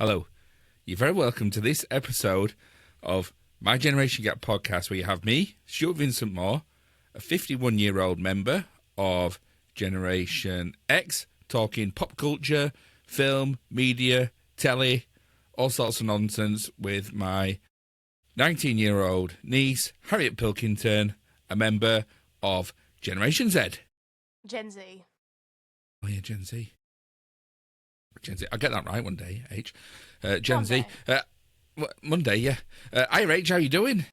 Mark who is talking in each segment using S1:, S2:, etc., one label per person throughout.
S1: Hello. You're very welcome to this episode of My Generation Gap podcast, where you have me, Stuart Vincent Moore, a 51-year-old member of Generation X, talking pop culture, film, media, telly, all sorts of nonsense with my 19-year-old niece, Harriet Pilkington, a member of Generation Z.
S2: Gen Z.
S1: Oh yeah, Gen Z. Gen Z. I'll get that right one day, H. Gen
S2: Monday.
S1: Z. Monday, yeah. Hi, H, how you doing?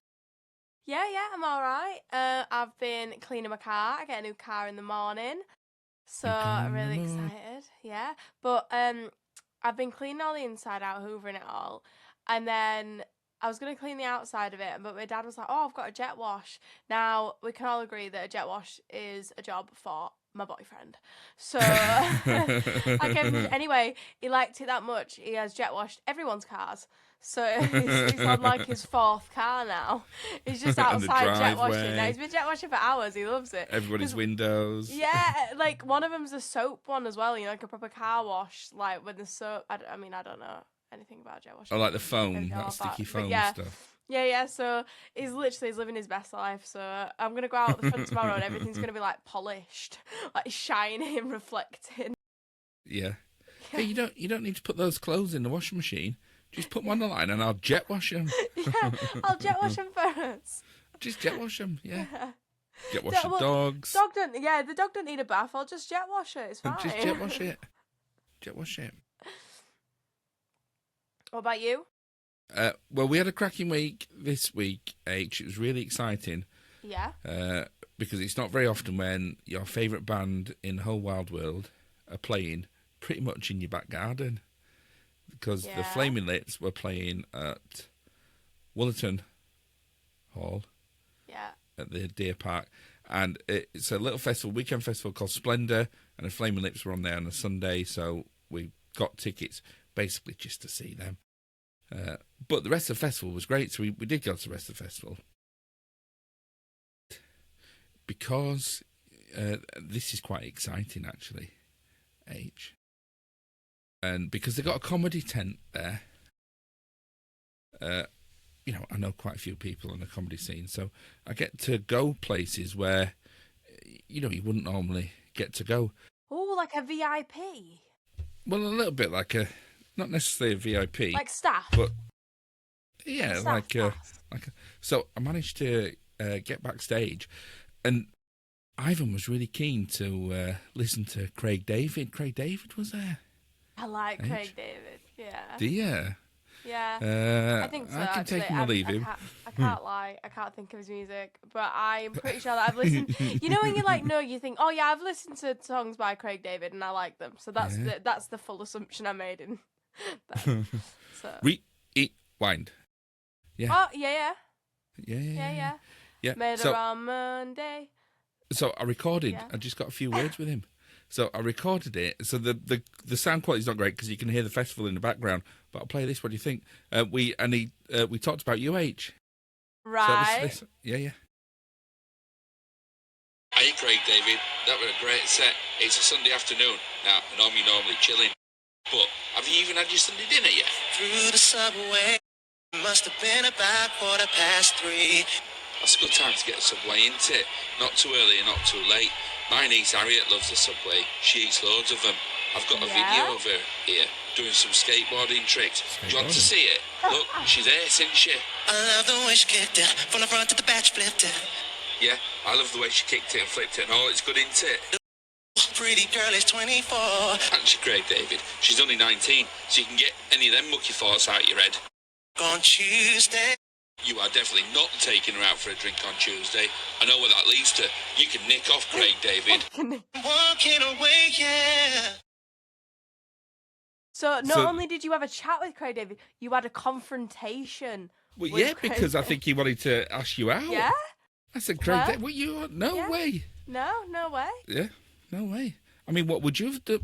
S2: Yeah, I'm alright. I've been cleaning my car. I get a new car in the morning. So I'm really excited. Yeah. But I've been cleaning all the inside out, hoovering it all. And then I was going to clean the outside of it, but my dad was like, oh, I've got a jet wash. Now, we can all agree that a jet wash is a job for my boyfriend. So I gave him, anyway, he liked it that much. He has jet washed everyone's cars. So he's on like his fourth car now. He's just outside jet washing. Now he's been jet washing for hours. He loves it.
S1: Everybody's windows.
S2: Yeah, like one of them's a soap one as well. You know, like a proper car wash, like with the soap. I don't know anything about jet washing.
S1: Oh, like the foam, that sticky foam stuff.
S2: Yeah. So he's living his best life. So I'm gonna go out the front tomorrow, and everything's gonna be like polished, like shining, reflecting.
S1: Yeah. Hey, you don't need to put those clothes in the washing machine. Just put them on the line, and I'll jet wash them.
S2: Yeah, I'll jet wash them first.
S1: Just jet wash them. Yeah. Jet wash the dogs.
S2: The dog don't need a bath. I'll just jet wash it. It's fine.
S1: Just jet wash it. Jet wash it.
S2: What about you?
S1: Well, we had a cracking week this week, H. It was really exciting.
S2: Yeah.
S1: Because it's not very often when your favourite band in the whole wide world are playing pretty much in your back garden. Because the Flaming Lips were playing at Woolerton Hall.
S2: Yeah.
S1: At the Deer Park. And it's a little festival, weekend festival called Splendour. And the Flaming Lips were on there on a Sunday. So we got tickets basically just to see them. But the rest of the festival was great. So we did go to the rest of the festival. Because this is quite exciting, actually, H. And because they got a comedy tent there, I know quite a few people on the comedy scene, so I get to go places where, you wouldn't normally get to go.
S2: Oh, like a VIP?
S1: Well, a little bit like not necessarily a VIP.
S2: Like staff?
S1: But, yeah,
S2: like
S1: so I managed to get backstage, and Ivan was really keen to listen to Craig David. Craig David was there.
S2: I like Craig David, yeah.
S1: Do you?
S2: Yeah. I think so,
S1: I can take him or leave him.
S2: I can't lie. I can't think of his music. But I'm pretty sure that I've listened... You know when you think, oh yeah, I've listened to songs by Craig David and I like them. So that's the full assumption I made in that. So.
S1: Rewind. Yeah.
S2: Oh, yeah.
S1: Yeah.
S2: Made her on Monday.
S1: So I recorded. I just got a few words with him. So I recorded it. So the sound quality is not great because you can hear the festival in the background. But I'll play this. What do you think? We talked about UH.
S2: Right.
S1: So yeah.
S3: Hey Craig David, that was a great set. It's a Sunday afternoon. Now, I know you're normally chilling. But have you even had your Sunday dinner yet?
S4: Through the subway, must have been about 3:15.
S3: That's a good time to get a Subway, isn't it? Not too early and not too late. My niece Harriet loves the Subway. She eats loads of them. I've got a video of her here doing some skateboarding tricks. Do you want to see it? Look, she's ace, isn't she?
S4: I love the way she kicked it, from the front to the back, she flipped it.
S3: Yeah, I love the way she kicked it and flipped it and all. It's good, isn't it?
S4: Pretty girl is 24.
S3: Actually, Craig David, she's only 19, so you can get any of them mucky thoughts out your head.
S4: On Tuesday.
S3: You are definitely not taking her out for a drink on Tuesday. I know where that leads to. You can nick off Craig David.
S4: Walking away, yeah.
S2: So not only did you have a chat with Craig David, you had a confrontation.
S1: Well, yeah, because I think he wanted to ask you out.
S2: Yeah?
S1: I said, Craig David, no way.
S2: No way.
S1: Yeah, no way. I mean, what would you have done?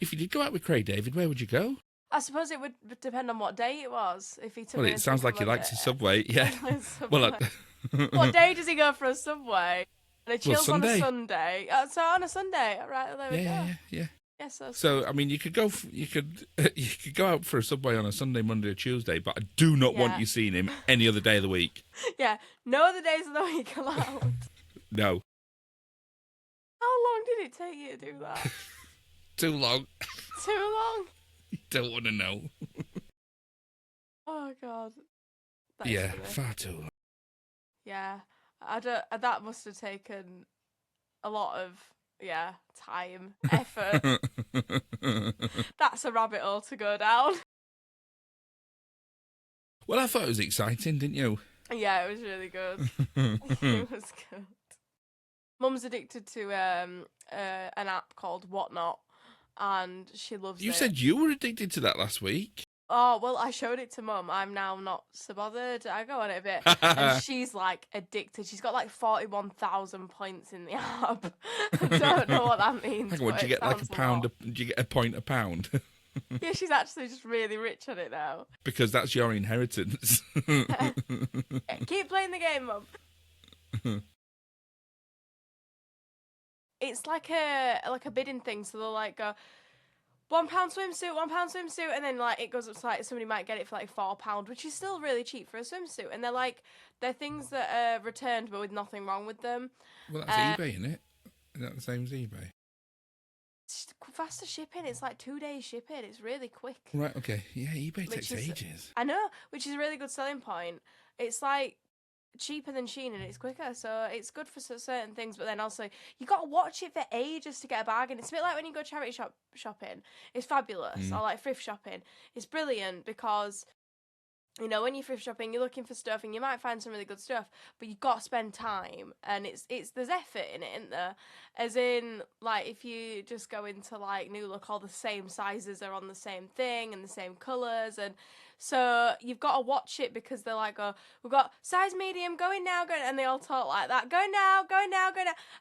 S1: If you did go out with Craig David, where would you go?
S2: I suppose it would depend on what day it was. If he took
S1: it sounds like he likes his Subway. Yeah.
S2: Well, what day does he go for a Subway? And he chills on a
S1: Sunday.
S2: Sunday. So on a Sunday, right? There we go.
S1: Yeah.
S2: Yeah, so
S1: So I mean, you could go you could go out for a Subway on a Sunday, Monday, or Tuesday, but I do not want
S2: Yeah.
S1: you seeing him any other day of the week.
S2: yeah, no other days of the week allowed.
S1: No,
S2: How long did it take you to do that?
S1: too long.
S2: Too long?
S1: Don't want to know.
S2: Oh god. That is
S1: Yeah,
S2: funny.
S1: far too long.
S2: Yeah. I don't. That must have taken a lot of time, effort. That's a rabbit hole to go down.
S1: Well, I thought it was exciting, didn't you?
S2: Yeah, it was really good. It was good. Mum's addicted to an app called Whatnot, and she loves
S1: You
S2: it.
S1: said you were addicted to that last week.
S2: Oh, well, I showed it to Mum. I'm now not so bothered. I go on it a bit. And she's, like, addicted. She's got, like, 41,000 points in the app. I don't know what that means.
S1: Hang on,
S2: but
S1: do you
S2: it
S1: get like a
S2: sounds
S1: pound?
S2: lot.
S1: Do you get a point a pound?
S2: Yeah, she's actually just really rich on it now.
S1: Because that's your inheritance.
S2: Yeah, keep playing the game, Mum. It's like a bidding thing. So they'll, like, go... £1 swimsuit, and then like it goes up to like somebody might get it for like £4, which is still really cheap for a swimsuit. And they're things that are returned but with nothing wrong with them.
S1: Well, that's eBay, isn't it? Is that the same as eBay?
S2: It's faster shipping. It's like 2 days shipping. It's really quick.
S1: Right. Okay. Yeah, eBay
S2: Which
S1: takes
S2: is-
S1: ages.
S2: I know, which is a really good selling point. It's like cheaper than Shein and it's quicker, so it's good for certain things. But then also you got to watch it for ages to get a bargain. It's a bit like when you go charity shopping. It's fabulous. Or like thrift shopping. It's brilliant because you know when you're thrift shopping, you're looking for stuff and you might find some really good stuff, but you've got to spend time and it's there's effort in it, isn't there? As in, like if you just go into like New Look, all the same sizes are on the same thing and the same colours, and so you've got to watch it because they're like, oh, we've got size medium, going now, and they all talk like that, go now,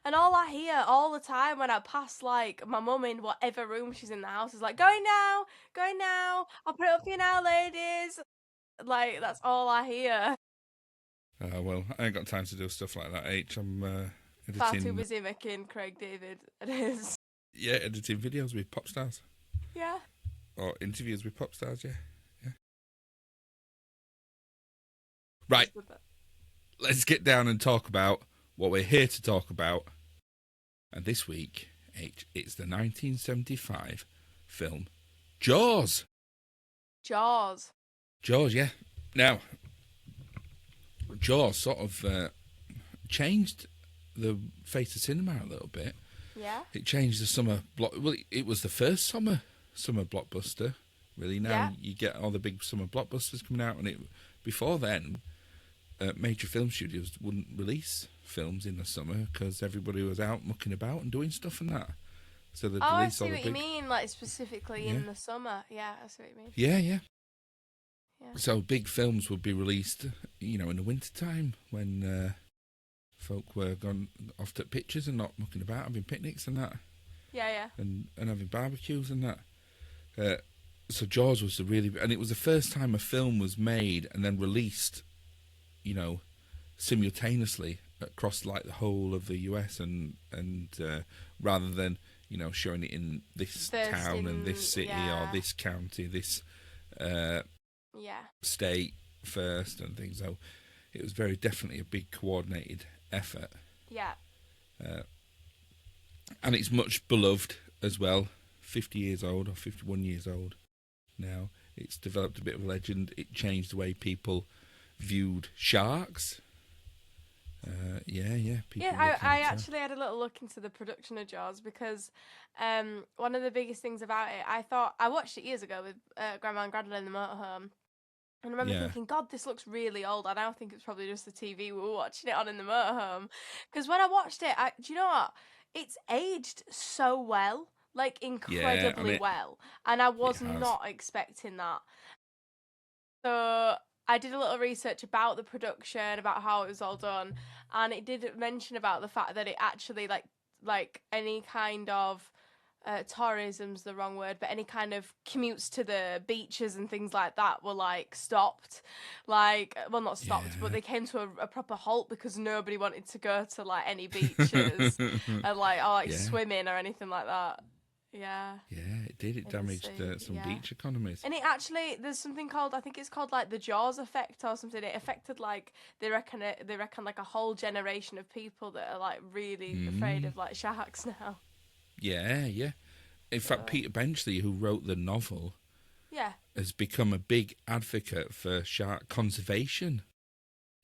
S2: and all I hear all the time when I pass like my mum in whatever room she's in the house is like, going now, I'll put it up for you now, ladies. Like, that's all I hear.
S1: Well, I ain't got time to do stuff like that, H. I'm editing.
S2: Far too busy making Craig David and his.
S1: Yeah, editing videos with pop stars.
S2: Yeah.
S1: Or interviews with pop stars, yeah. Right, let's get down and talk about what we're here to talk about. And this week, H, it's the 1975 film Jaws.
S2: Jaws,
S1: yeah. Now, Jaws sort of changed the face of cinema a little bit.
S2: yeah.
S1: It changed the summer block. Well, it was the first summer blockbuster. Really, now you get all the big summer blockbusters coming out, and before then, major film studios wouldn't release films in the summer because everybody was out mucking about and doing stuff and that. So they'd
S2: I
S1: release
S2: see
S1: all the
S2: what
S1: big...
S2: you mean, like specifically
S1: Yeah.
S2: in the summer. Yeah, I see what you mean.
S1: Yeah.
S2: Yeah.
S1: So big films would be released, you know, in the winter time when folk were gone off to pictures and not mucking about, having picnics and that,
S2: Yeah.
S1: and having barbecues and that. So Jaws was and it was the first time a film was made and then released, you know, simultaneously across like the whole of the US, and rather than, you know, showing it in this
S2: First
S1: town and this city or
S2: yeah.
S1: this county, this
S2: Yeah.
S1: state first and things. So it was very definitely a big coordinated effort.
S2: Yeah.
S1: And it's much beloved as well. 50 years old or 51 years old now. It's developed a bit of a legend. It changed the way people viewed sharks. People
S2: I actually had a little look into the production of Jaws because one of the biggest things about it, I watched it years ago with Grandma and Grandad in the motorhome. And I remember thinking, God, this looks really old. I now think it's probably just the TV we were watching it on in the motorhome. Because when I watched it, do you know what? It's aged so well, like incredibly well. And I was not expecting that. So I did a little research about the production, about how it was all done. And it did mention about the fact that it actually, like any kind of... tourism's the wrong word, but any kind of commutes to the beaches and things like that were like stopped, like, well, not stopped, but they came to a proper halt because nobody wanted to go to like any beaches and like swimming or anything like that. Yeah.
S1: Yeah, it did. It
S2: In the
S1: damaged
S2: sea,
S1: some
S2: yeah.
S1: beach economies.
S2: And it actually, there's something called, I think it's called like the Jaws effect or something. It affected like they reckon like a whole generation of people that are like really afraid of like sharks now.
S1: Yeah, yeah. In fact, Peter Benchley, who wrote the novel,
S2: Yeah.
S1: has become a big advocate for shark conservation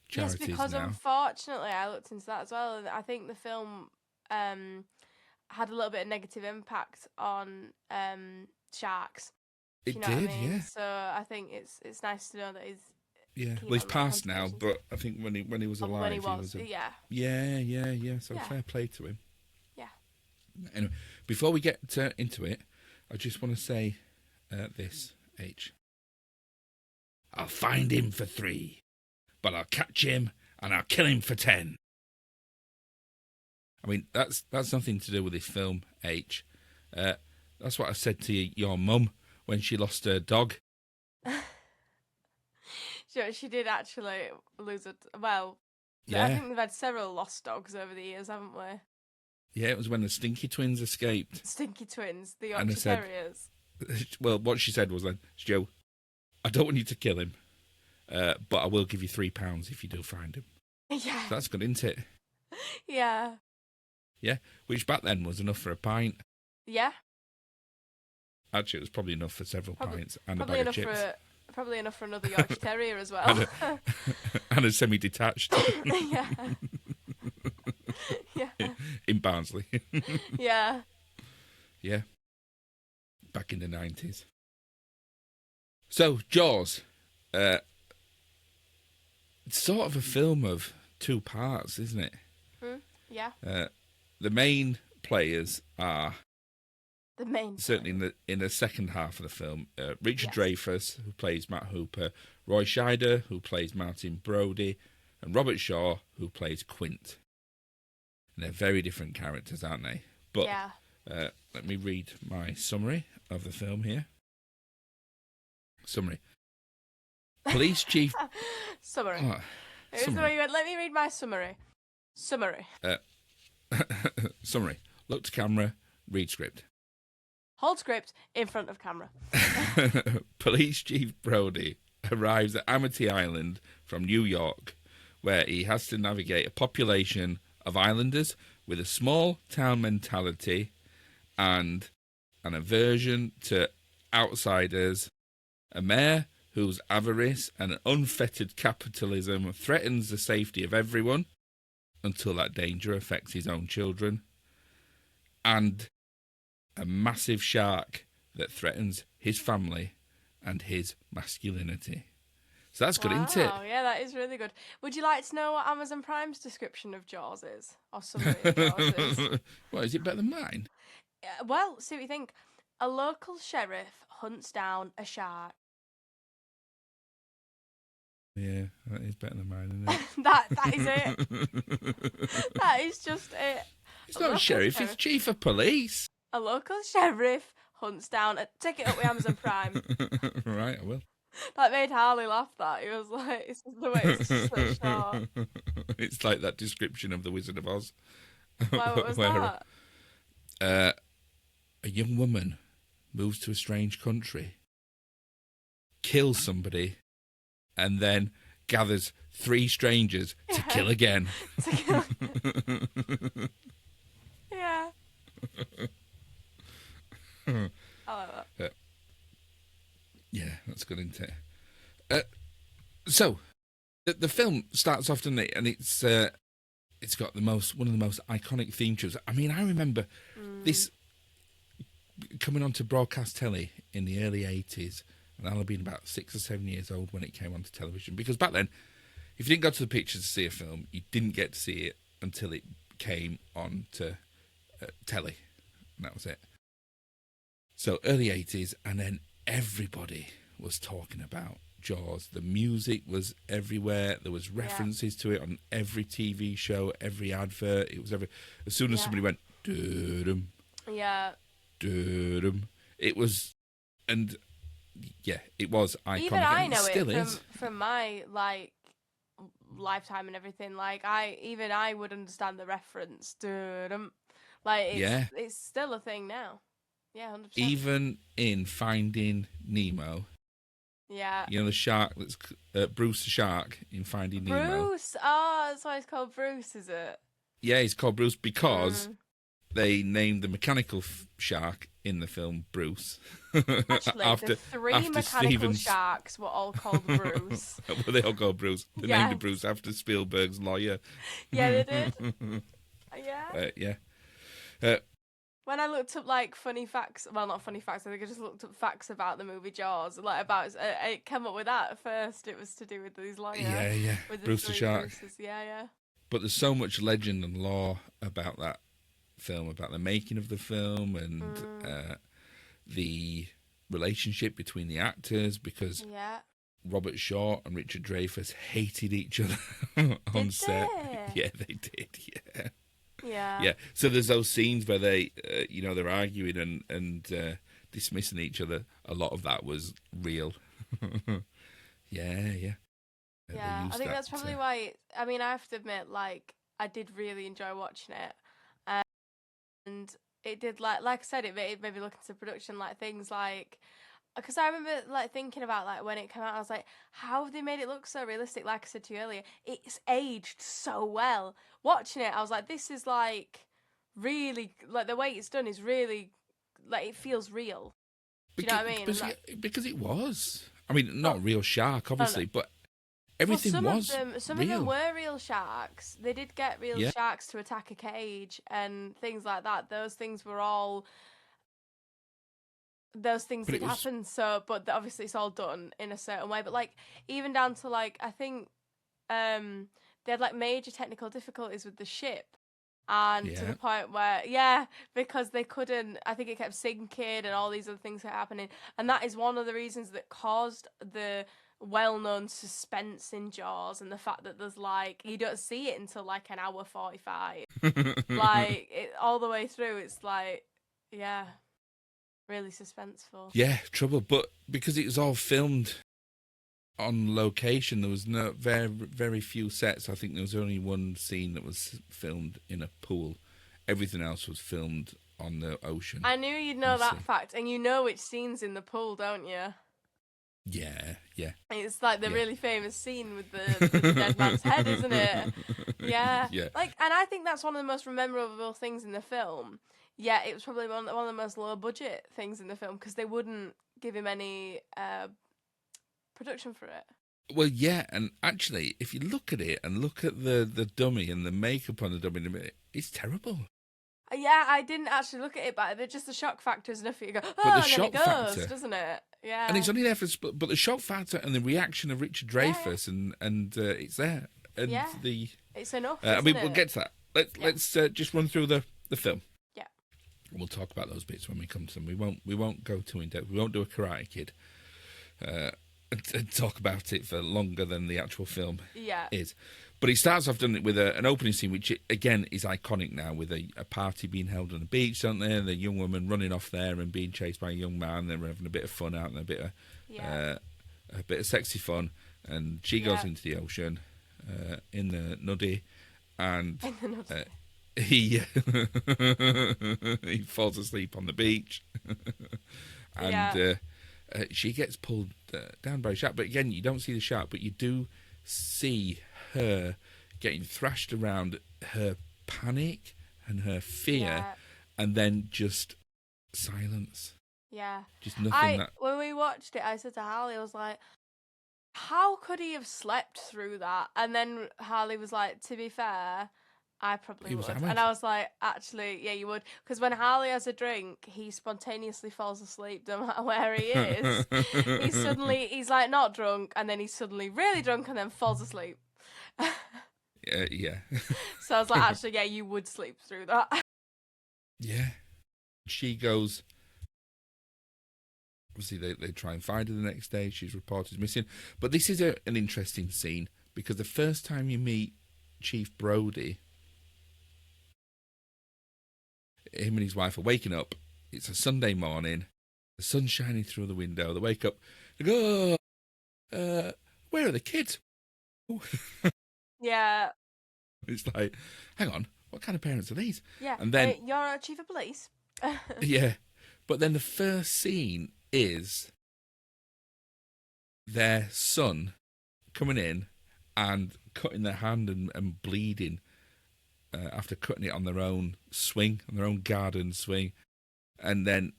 S2: Yes,
S1: charities
S2: because
S1: now.
S2: unfortunately I looked into that as well, and I think the film had a little bit of negative impact on sharks. If you
S1: It
S2: know what I
S1: did,
S2: mean.
S1: yeah.
S2: So I think it's nice to know that he's
S1: Yeah,
S2: keen
S1: well, he's
S2: on that
S1: passed now,
S2: conservation
S1: but
S2: stuff.
S1: I think when he was
S2: Oh,
S1: alive,
S2: but when he was,
S1: a...
S2: yeah.
S1: Yeah. So
S2: Yeah.
S1: fair play to him.
S2: Yeah.
S1: Anyway, before we get into it, I just want to say this, H. I'll find him for 3, but I'll catch him and I'll kill him for 10. I mean, that's nothing to do with this film, H. That's what I said to your mum when she lost her dog.
S2: She did actually lose it. Well, I
S1: Yeah,
S2: think we've had several lost dogs over the years, haven't we?
S1: yeah. It was when the Stinky Twins escaped.
S2: Stinky Twins, the
S1: And I
S2: Yorkshire
S1: said-
S2: Terriers.
S1: Well, what she said was, Joe, I don't want you to kill him, but I will give you £3 if you do find him.
S2: Yeah.
S1: That's good, isn't it?
S2: Yeah.
S1: Yeah, which back then was enough for a pint.
S2: Yeah.
S1: Actually, it was probably enough for several pints and a
S2: Probably
S1: bag of
S2: enough
S1: chips.
S2: probably enough for another Yorkshire Terrier as well.
S1: And a semi-detached
S2: Yeah. Yeah.
S1: in Barnsley.
S2: Yeah.
S1: Yeah, back in the 90s. So, Jaws. It's sort of a film of 2 parts, isn't it?
S2: Yeah.
S1: The main players are...
S2: The main.
S1: certainly in the second half of the film, Richard
S2: Yes.
S1: Dreyfuss, who plays Matt Hooper, Roy Scheider, who plays Martin Brody, and Robert Shaw, who plays Quint. And they're very different characters, aren't they? But
S2: Yeah.
S1: let me read my summary of the film here. Summary. Police chief...
S2: Summary.
S1: Oh,
S2: It was the
S1: summary.
S2: way you went, let me read my summary. Summary.
S1: Summary. Look to camera, read script.
S2: Hold script in front of camera.
S1: Police Chief Brody arrives at Amity Island from New York, where he has to navigate a population of islanders with a small town mentality and an aversion to outsiders, a mayor whose avarice and unfettered capitalism threatens the safety of everyone until that danger affects his own children, and a massive shark that threatens his family and his masculinity. So that's good, isn't it?
S2: Oh, yeah, that is really good. Would you like to know what Amazon Prime's description of Jaws is? Or summary of Jaws is?
S1: Well, is it better than mine?
S2: Well, see what you think. A local sheriff hunts down a shark.
S1: Yeah, that is better than mine, isn't it?
S2: That is it. That is just it.
S1: It's not a sheriff, it's chief of police.
S2: A local sheriff hunts down a... Take it up with Amazon Prime.
S1: Right, I will.
S2: That made Harley laugh, that. He was like, it's the way it's just so short.
S1: It's like that description of The Wizard of Oz.
S2: Why, what was that?
S1: A young woman moves to a strange country, kills somebody, and then gathers 3 strangers to kill again.
S2: Yeah. I like that.
S1: Yeah, that's good, isn't it? So, the film starts off, doesn't it? And it's got one of the most iconic theme tunes. I mean, I remember this coming onto broadcast telly in the early 80s, and I'll have been about 6 or 7 years old when it came onto television. Because back then, if you didn't go to the pictures to see a film, you didn't get to see it until it came on to telly, and that was it. So early 80s, and then everybody was talking about Jaws. The music was everywhere. There was references to it on every TV show, every advert. It was as soon as somebody went, doo-dum,
S2: Yeah.
S1: doo-dum, it was, and yeah, it was iconic.
S2: Even I
S1: and
S2: know
S1: still
S2: it
S1: is.
S2: from my, like, lifetime and everything. Like, I would understand the reference. Doo-dum. Like, it's still a thing now. Yeah, 100%.
S1: even in Finding Nemo,
S2: Yeah.
S1: you know the shark that's Bruce the shark in Finding Nemo.
S2: Bruce. Oh, that's why it's called Bruce, is it?
S1: Yeah, he's called Bruce because they named the mechanical shark in the film Bruce.
S2: Actually, the three mechanical
S1: Stevens.
S2: sharks were all called Bruce.
S1: Well, they all called Bruce. They named it Bruce after Spielberg's lawyer.
S2: Yeah, they did. Yeah.
S1: Yeah.
S2: When I looked up like funny facts, well, not funny facts, I think I just looked up facts about the movie Jaws. Like about, it came up with that at first. It was to do with these lawyers.
S1: Yeah.
S2: With
S1: Bruce the shark.
S2: Bruces. Yeah.
S1: But there's so much legend and lore about that film, about the making of the film, and the relationship between the actors, because Robert Shaw and Richard Dreyfuss hated each other on set. Yeah, they did. Yeah. So there's those scenes where they, they're arguing and dismissing each other. A lot of that was real. Yeah.
S2: Yeah, I think that's probably why. I mean, I have to admit, like, I did really enjoy watching it, and it did, like I said, it made me look into production, like things like, because I remember like thinking about like when it came out, I was like, how have they made it look so realistic? Like I said to you earlier, it's aged so well. Watching it, I was like, this is like really, like the way it's done is really, like it feels real. Do you know what I mean?
S1: Because it was. I mean, not a real shark, obviously, but everything was
S2: some
S1: real.
S2: of them were real sharks. They did get real sharks to attack a cage and things like that. Those things were all. Those things did happen. So, but obviously it's all done in a certain way. But like even down to like I think, they had like major technical difficulties with the ship. And to the point where, because they couldn't, I think it kept sinking and all these other things kept happening. And that is one of the reasons that caused the well-known suspense in Jaws and the fact that there's like, you don't see it until like an hour 45. Like, all the way through, it's like, really suspenseful.
S1: Yeah, trouble. But because it was all filmed on location, there was very, very few sets. I think there was only one scene that was filmed in a pool. Everything else was filmed on the ocean.
S2: I knew you'd know that fact, and you know which scene's in the pool, don't you?
S1: Yeah.
S2: It's like the really famous scene with the dead man's head, isn't it? Yeah. Like, and I think that's one of the most memorable things in the film. Yeah, it was probably one of the most low budget things in the film because they wouldn't give him any production for it.
S1: Well, yeah, and actually, if you look at it and look at the dummy and the makeup on the dummy, it's terrible.
S2: Yeah, I didn't actually look at it, but just the shock factor is enough for you to go,
S1: but the
S2: and
S1: shock
S2: then it goes,
S1: factor,
S2: doesn't it? Yeah.
S1: And it's only there but the shock factor and the reaction of Richard Dreyfuss and it's there. And
S2: it's enough.
S1: I mean, we'll get to that. Let's just run through the film.
S2: Yeah.
S1: We'll talk about those bits when we come to them. We won't go too in depth. We won't do a Karate Kid. And talk about it for longer than the actual film is. But it starts off, doesn't it, with an opening scene, which, again, is iconic now, with a party being held on the beach, don't they? The young woman running off there and being chased by a young man. They're having a bit of fun out there, a bit of sexy fun. And she goes into the ocean in the nuddy, and he falls asleep on the beach. And she gets pulled down by a shark. But again, you don't see the shark, but you do see her getting thrashed around, her panic and her fear, and then just silence.
S2: Yeah.
S1: Just nothing.
S2: When we watched it, I said to Harley, I was like, how could he have slept through that? And then Harley was like, to be fair, I probably would. And I was like, actually, yeah, you would. Because when Harley has a drink, he spontaneously falls asleep no matter where he is. He's like not drunk, and then he's suddenly really drunk and then falls asleep.
S1: Yeah.
S2: So I was like, actually, yeah, you would sleep through that.
S1: Yeah. She goes... Obviously, they try and find her the next day. She's reported missing. But this is an interesting scene, because the first time you meet Chief Brody... Him and his wife are waking up. It's a Sunday morning. The sun's shining through the window. They wake up. They go, where are the kids?
S2: Yeah.
S1: It's like, hang on, what kind of parents are these?
S2: Yeah.
S1: And then
S2: you're a chief of police.
S1: yeah, But then the first scene is their son coming in and cutting their hand and bleeding after cutting it on their own swing, on their own garden swing, and then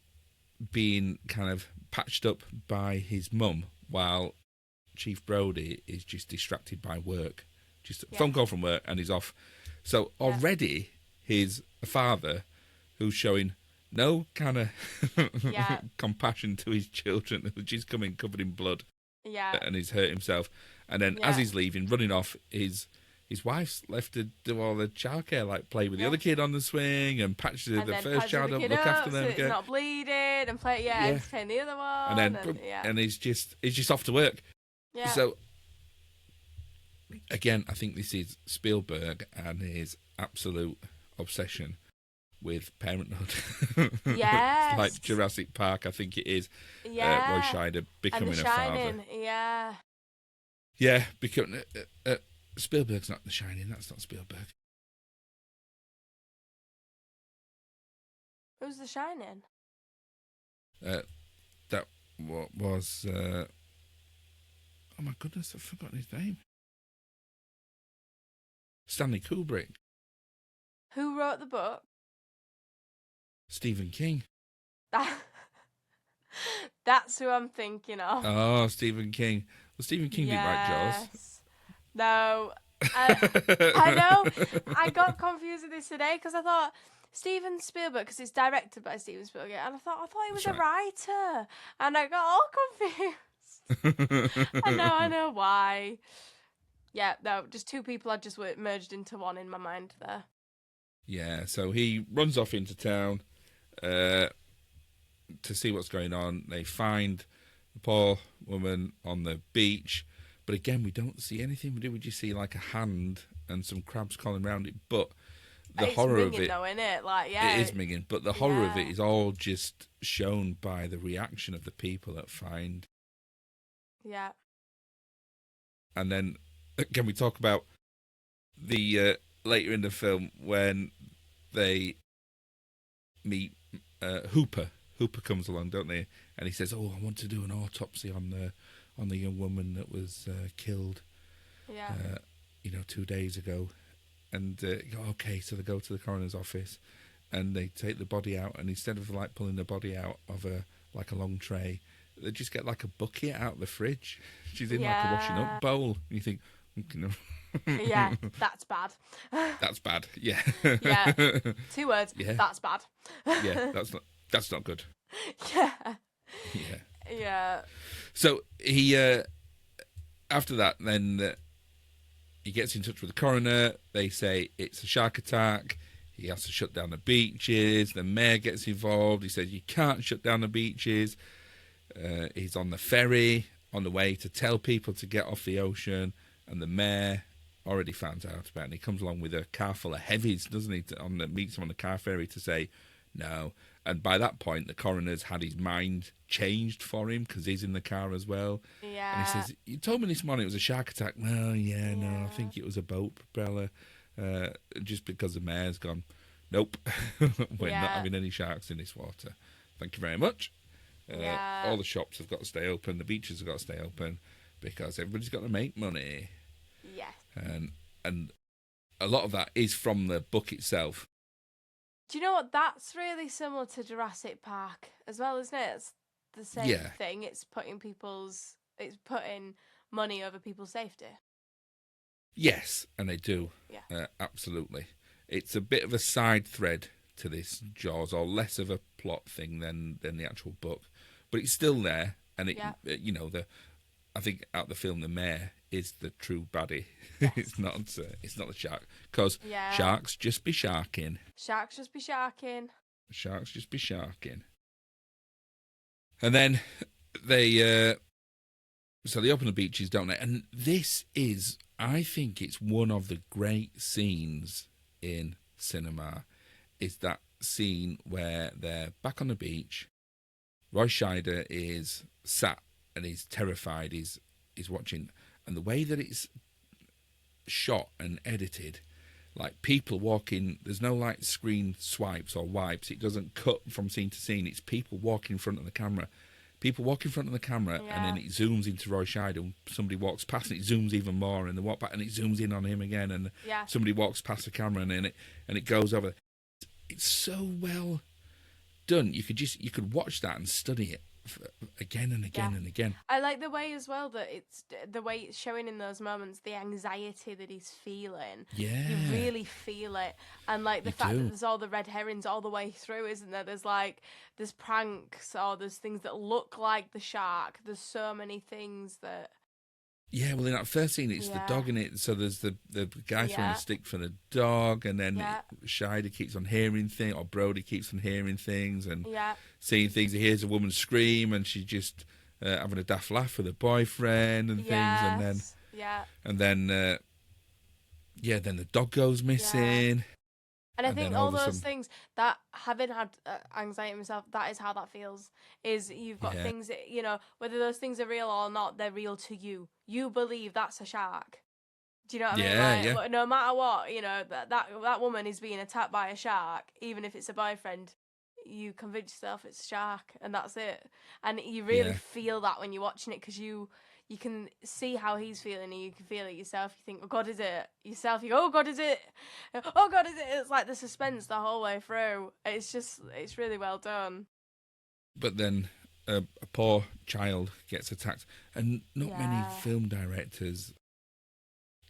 S1: being kind of patched up by his mum while Chief Brody is just distracted by work. Just a phone call from work and he's off. So already he's a father who's showing no kind of compassion to his children, who's just coming covered in blood.
S2: Yeah.
S1: And he's hurt himself. And then as he's leaving, running off, his wife's left to do all the childcare, like play with the other kid on the swing and patch the first child up, look after them.
S2: So it's not bleeding and play, entertain the other one.
S1: And then and he's just off to work.
S2: Yeah.
S1: So again, I think this is Spielberg and his absolute obsession with parenthood.
S2: Yes.
S1: Like Jurassic Park, I think it is.
S2: Yeah.
S1: Roy Scheider becoming
S2: and The
S1: a
S2: Shining.
S1: father.
S2: Yeah.
S1: Yeah, becoming Spielberg's not The Shining. That's not Spielberg.
S2: Who's The Shining?
S1: That was. Oh my goodness, I've forgotten his name. Stanley Kubrick.
S2: Who wrote the book?
S1: Stephen King.
S2: That's who I'm thinking of.
S1: Oh, Stephen King. Well, Stephen King didn't write Jaws.
S2: No. I know. I got confused with this today because I thought Steven Spielberg, because it's directed by Steven Spielberg, and I thought he was a writer, and I got all confused. I know why. Yeah, no, just two people had just merged into one in my mind there.
S1: Yeah, so he runs off into town to see what's going on. They find the poor woman on the beach, but again, we don't see anything. We just see like a hand and some crabs crawling around it. But the horror of it,
S2: though, isn't it?
S1: It is minging. But the horror of it is all just shown by the reaction of the people that find.
S2: Yeah.
S1: And then, can we talk about the later in the film when they meet Hooper? Hooper comes along, don't they? And he says, "Oh, I want to do an autopsy on the young woman that was killed, 2 days ago." And okay, so they go to the coroner's office, and they take the body out, and instead of like pulling the body out of a long tray, they just get like a bucket out of the fridge. She's in like a washing up bowl, and you think,
S2: yeah, that's bad.
S1: That's bad. Yeah.
S2: Yeah. 2 words.
S1: Yeah.
S2: That's bad.
S1: Yeah, that's not good.
S2: Yeah.
S1: Yeah.
S2: Yeah.
S1: So he after that, then he gets in touch with the coroner. They say it's a shark attack. He has to shut down the beaches. The mayor gets involved. He says you can't shut down the beaches. He's on the ferry on the way to tell people to get off the ocean, and the mayor already found out about it. And he comes along with a car full of heavies, doesn't he? Meets him on the car ferry to say no. And by that point, the coroner's had his mind changed for him because he's in the car as well.
S2: Yeah.
S1: And he says, "You told me this morning it was a shark attack." No, I think it was a boat propeller. Just because the mayor's gone, nope, we're not having any sharks in this water. Thank you very much. All the shops have got to stay open. The beaches have got to stay open because everybody's got to make money.
S2: Yeah.
S1: And a lot of that is from the book itself.
S2: Do you know what? That's really similar to Jurassic Park as well, isn't it? It's the same thing. It's putting money over people's safety.
S1: Yes, and they do.
S2: Yeah.
S1: Absolutely. It's a bit of a side thread to this Jaws, or less of a plot thing than the actual book, but it's still there. And I think out the film, the mayor is the true baddie. Yes. It's not the shark, because sharks just be sharking.
S2: Sharks just be sharking.
S1: Sharks just be sharking. And then they open the beaches, don't they? And this is, I think it's one of the great scenes in cinema, is that scene where they're back on the beach. Roy Scheider is sat and he's terrified. He's watching, and the way that it's shot and edited, like people walking. There's no like screen swipes or wipes. It doesn't cut from scene to scene. It's people walking in front of the camera. People walk in front of the camera, and then it zooms into Roy Scheider, and somebody walks past, and it zooms even more, and they walk back, and it zooms in on him again, and somebody walks past the camera, and then it goes over. It's so well done. You could watch that and study it again and again and again.
S2: I like the way as well that it's the way it's showing in those moments, the anxiety that he's feeling.
S1: Yeah,
S2: you really feel it, and like the fact that there's all the red herrings all the way through, isn't there? There's pranks, or there's things that look like the shark. There's so many things that.
S1: Yeah, well, in that first scene, it's the dog in it. So there's the guy throwing a stick for the dog, and then Scheider keeps on hearing things, or Brody keeps on hearing things and seeing things. He hears a woman scream, and she's just having a daft laugh with her boyfriend and things, and then then the dog goes missing.
S2: And I think all those things, that having had anxiety myself, that is how that feels. Is you've got things that, you know, whether those things are real or not, they're real to you. You believe that's a shark. Do you know what I mean? Like, no matter what, you know, that woman is being attacked by a shark, even if it's a boyfriend. You convince yourself it's a shark, and that's it. And you really feel that when you're watching it, because you can see how he's feeling, and you can feel it yourself. You think, oh God, is it? Yourself, you go, oh God, is it? Oh God, is it? It's like the suspense the whole way through. It's really well done.
S1: But then a poor child gets attacked, and not many film directors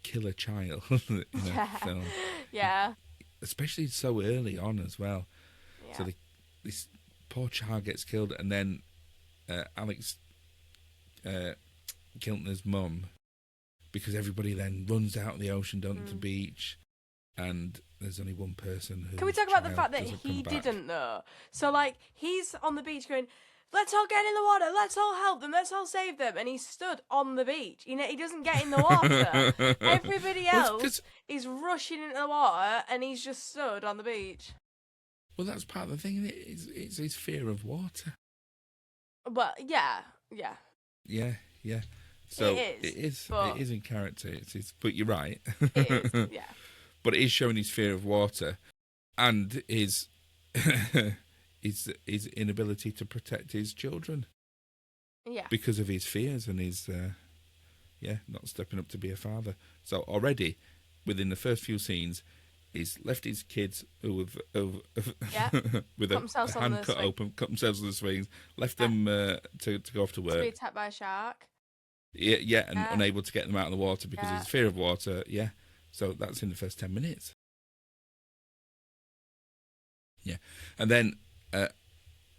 S1: kill a child in a film.
S2: Yeah.
S1: Especially so early on as well.
S2: Yeah.
S1: So this poor child gets killed, and then Alex Kiltner's mum, because everybody then runs out of the ocean down to the beach, and there's only one person who.
S2: Can we talk about the fact that he didn't know? So like he's on the beach going, let's all get in the water, let's all help them, let's all save them, and he's stood on the beach. You know, he doesn't get in the water. Everybody else is rushing into the water, and he's just stood on the beach.
S1: Well, that's part of the thing. It's his fear of water.
S2: But yeah.
S1: So it is in character. But you're right.
S2: It is, yeah.
S1: But it is showing his fear of water, and his inability to protect his children.
S2: Yeah.
S1: Because of his fears and his not stepping up to be a father. So already within the first few scenes, he's left his kids who have with a hand cut open, cut themselves on the swings, left them to go off to work.
S2: To be attacked by a shark.
S1: And unable to get them out of the water because of his fear of water. Yeah, so that's in the first 10 minutes. Yeah, and then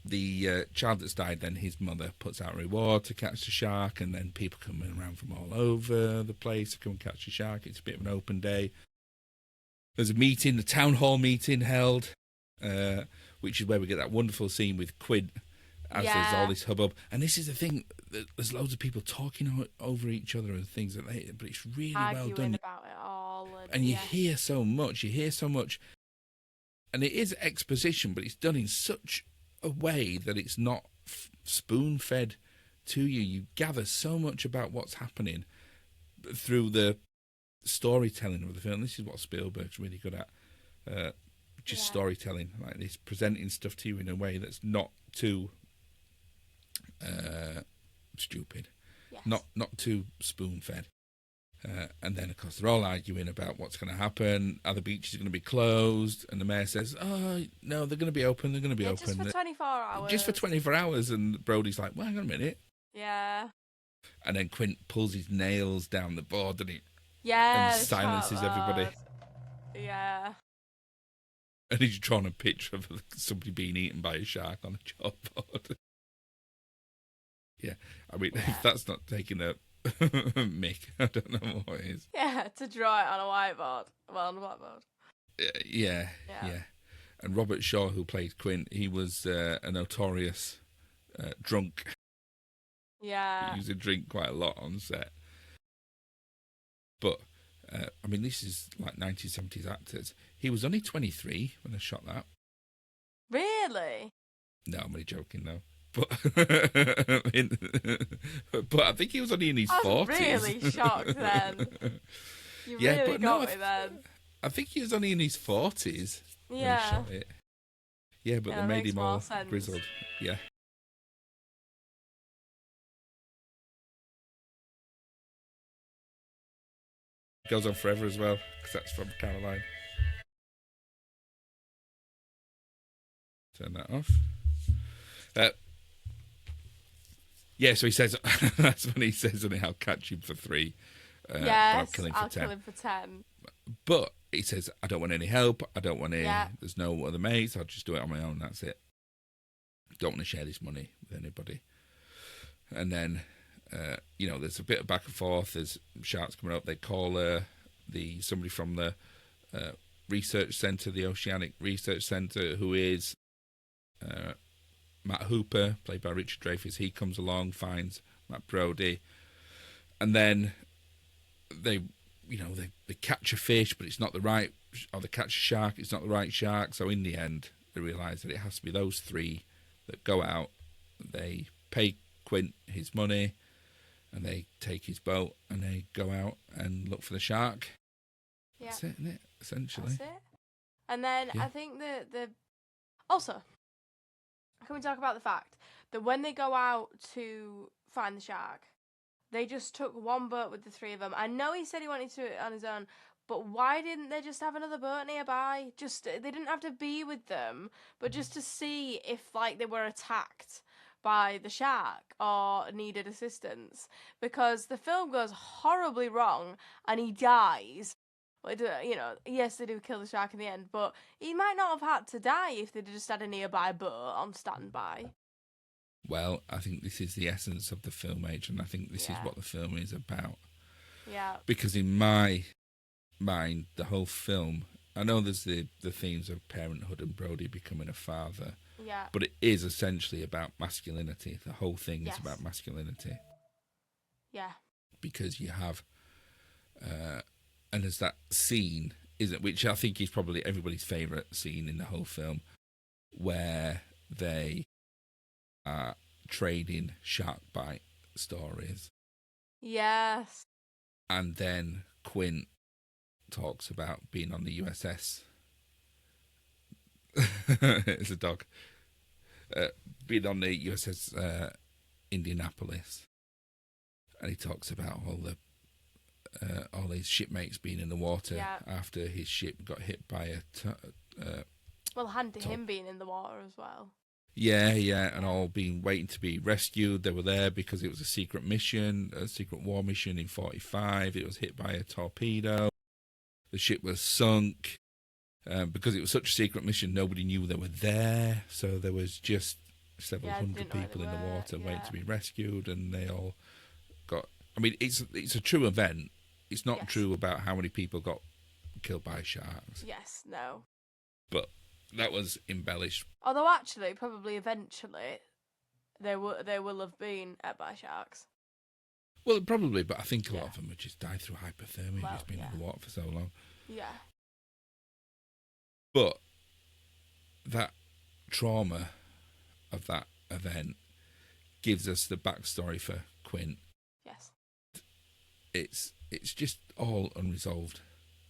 S1: the child that's died, then his mother puts out a reward to catch the shark, and then people coming around from all over the place to come and catch the shark. It's a bit of an open day. There's a meeting, the town hall meeting held, which is where we get that wonderful scene with Quint as there's all this hubbub. And this is the thing, there's loads of people talking over each other and things, but it's really well done.
S2: About it all.
S1: And you hear so much, and it is exposition, but it's done in such a way that it's not spoon-fed to you. You gather so much about what's happening through the storytelling of the film. This is what Spielberg's really good at, storytelling like this, presenting stuff to you in a way that's not too stupid, not too spoon-fed. And then, of course, they're all arguing about what's going to happen. Are the beaches going to be closed? And the mayor says, oh, no, they're going to be open. They're going to be open.
S2: Just for 24 hours.
S1: Just for 24 hours. And Brody's like, well, hang on a minute.
S2: Yeah.
S1: And then Quint pulls his nails down the board, and
S2: and
S1: silences everybody.
S2: Yeah.
S1: And he's drawing a picture of somebody being eaten by a shark on a chalkboard. Yeah. I mean, if that's not taking a Mick, I don't know what it is.
S2: Yeah, to draw it on a whiteboard. Well, on a whiteboard.
S1: Yeah. And Robert Shaw, who played Quint, he was a notorious drunk.
S2: Yeah.
S1: He used to drink quite a lot on set. But, I mean, this is like 1970s actors. He was only 23 when I shot that.
S2: Really?
S1: No, I'm only joking, though. But I think he was only in his 40s.
S2: I was really shocked then. You really got me then.
S1: I think he was only in his 40s when he
S2: Yeah.
S1: shot it. Yeah, but
S2: Yeah,
S1: they made
S2: makes
S1: him
S2: more
S1: all
S2: sense.
S1: grizzled. Yeah. Goes on forever as well, because that's from Caroline. Turn that off. Yeah, so he says, that's when he says, I'll catch him for 3. But I'll kill him for 10.
S2: Kill him for 10.
S1: But he says, I don't want any help. I don't want any,
S2: Yeah.
S1: there's no other mates. I'll just do it on my own. That's it. Don't want to share this money with anybody. And then, there's a bit of back and forth. There's sharks coming up. They call somebody from the research centre, the Oceanic Research Centre, who is Matt Hooper, played by Richard Dreyfuss. He comes along, finds Matt Brody, and then they catch a fish, but it's not the right, or they catch a shark, it's not the right shark. So in the end, they realise that it has to be those 3 that go out. They pay Quint his money, and they take his boat, and they go out and look for the shark.
S2: Yeah.
S1: That's it, isn't it? Essentially.
S2: That's it. And then
S1: Yeah.
S2: I think the also, can we talk about the fact that when they go out to find the shark, they just took one boat with the 3 of them. I know he said he wanted to do it on his own, but why didn't they just have another boat nearby? They didn't have to be with them, but just to see if they were attacked by the shark or needed assistance, because the film goes horribly wrong and he dies. Yes, they do kill the shark in the end, but he might not have had to die if they'd just had a nearby boat on standby.
S1: Well, I think this is the essence of the film, Age, and I think this is what the film is about.
S2: Yeah.
S1: Because in my mind, the whole film, I know there's the themes of parenthood and Brody becoming a father,
S2: Yeah.
S1: but it is essentially about masculinity. The whole thing
S2: Yes.
S1: is about masculinity.
S2: Yeah.
S1: Because you have, and there's that scene, which I think is probably everybody's favourite scene in the whole film, where they are trading shark bite stories.
S2: Yes.
S1: And then Quint talks about being on the USS. It's a dog. Being on the USS Indianapolis. And he talks about all his shipmates being in the water after his ship got hit by
S2: him being in the water as well.
S1: Yeah, and all waiting to be rescued. They were there because it was a secret mission, a secret war mission in 1945. It was hit by a torpedo. The ship was sunk. Because it was such a secret mission, nobody knew they were there. So there was just several hundred people in the water waiting to be rescued, and they all got... I mean, it's a true event. It's not true about how many people got killed by sharks.
S2: Yes, no.
S1: But that was embellished.
S2: Although actually, probably eventually, they will have been ate by sharks.
S1: Well, probably, but I think a lot of them would just die through hypothermia. Just been in the water for so long.
S2: Yeah.
S1: But that trauma of that event gives us the backstory for Quint.
S2: Yes.
S1: It's just all unresolved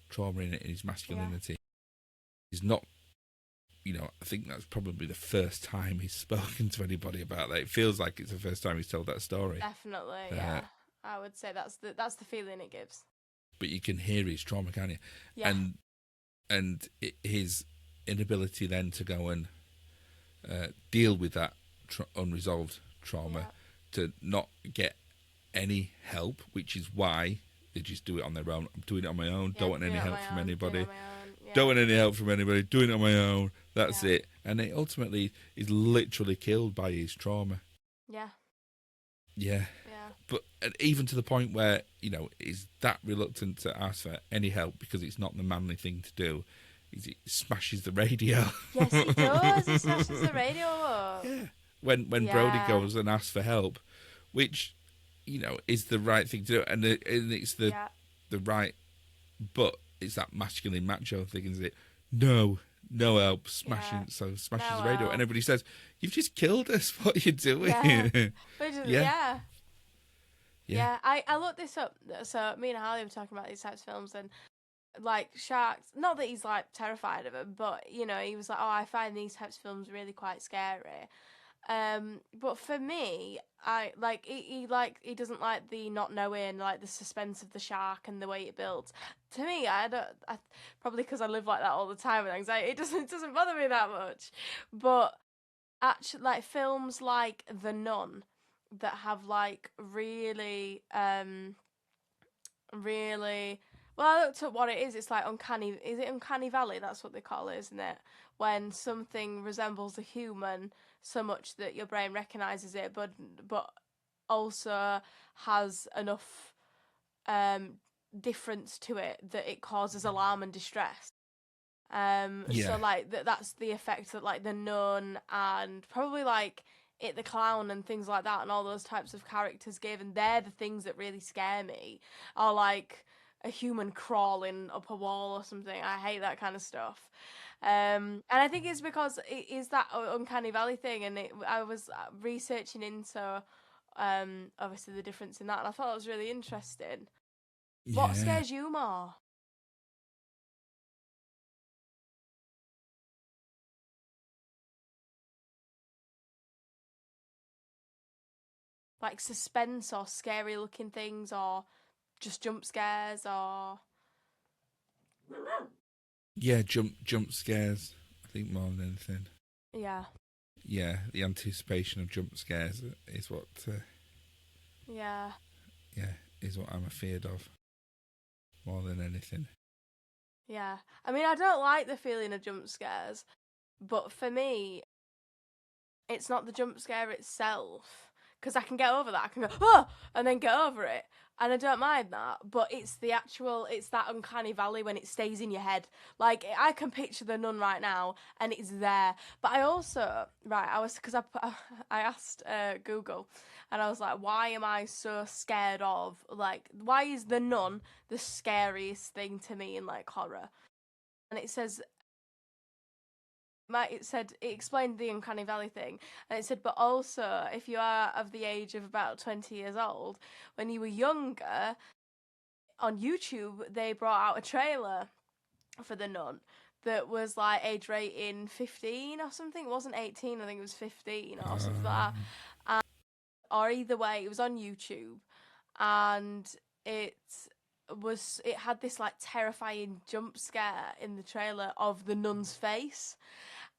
S1: trauma in his masculinity. He's not, I think that's probably the first time he's spoken to anybody about that. It feels like it's the first time he's told that story.
S2: Definitely, yeah. I would say that's the feeling it gives.
S1: But you can hear his trauma, can't you?
S2: Yeah.
S1: And his inability then to go and deal with that unresolved trauma, to not get any help, which is why they just do it on their own. I'm doing it on my own. Don't want any help from anybody. Don't want any help from anybody. Doing it on my own. That's it. And it ultimately is literally killed by his trauma.
S2: Yeah.
S1: Yeah. But even to the point where, is that reluctant to ask for any help because it's not the manly thing to do. He smashes the radio.
S2: Yes, he does. He smashes the radio up.
S1: Yeah. When Brody goes and asks for help, which, is the right thing to do. And it's the right, but it's that masculine macho thing, isn't it? No help. Smashes the radio. And everybody says, you've just killed us. What are you doing?
S2: Yeah. I looked this up. So me and Harley were talking about these types of films, and like sharks. Not that he's like terrified of them, but you know, he was like, "Oh, I find these types of films really quite scary." But for me, I like he doesn't like the not knowing, like the suspense of the shark and the way it builds. To me, probably because I live like that all the time with anxiety, it doesn't bother me that much. But actually, like films like The Nun that have like really well, I looked at what it is. It's like uncanny. Is it uncanny valley? That's what they call it, isn't it? When something resembles a human so much that your brain recognizes it, but also has enough um difference to it that it causes alarm and distress. So
S1: Yeah,
S2: like that's the effect that like the nun and probably like it the clown and things like that and all those types of characters give, and they're the things that really scare me. Or like a human crawling up a wall or something. I hate that kind of stuff. And I think it's because it is that uncanny valley thing, and I was researching into obviously the difference in that, and I thought it was really interesting. What
S1: yeah,
S2: scares you more? Like suspense or scary looking things, or just jump scares, or
S1: yeah. Jump scares. I think more than anything.
S2: yeah,
S1: Yeah, the anticipation of jump scares is what.
S2: yeah,
S1: Yeah, is what I'm afeared of more than anything.
S2: yeah. I mean, I don't like the feeling of jump scares, but for me, it's not the jump scare itself, because I can get over that. I can go oh, and then get over it, and I don't mind that. But it's that uncanny valley when it stays in your head. Like I can picture the nun right now, and it's there. But I also I was because I asked Google, and I was like, why am I so scared of like why is the nun the scariest thing to me in like horror? And it says it explained the uncanny valley thing, and it said but also if you are of the age of about 20 years old, when you were younger, on YouTube they brought out a trailer for the nun that was like age rating 15 or something. It wasn't 18, I think it was 15 or something like that. Or either way, it was on YouTube, and it it had this like terrifying jump scare in the trailer of the nun's face,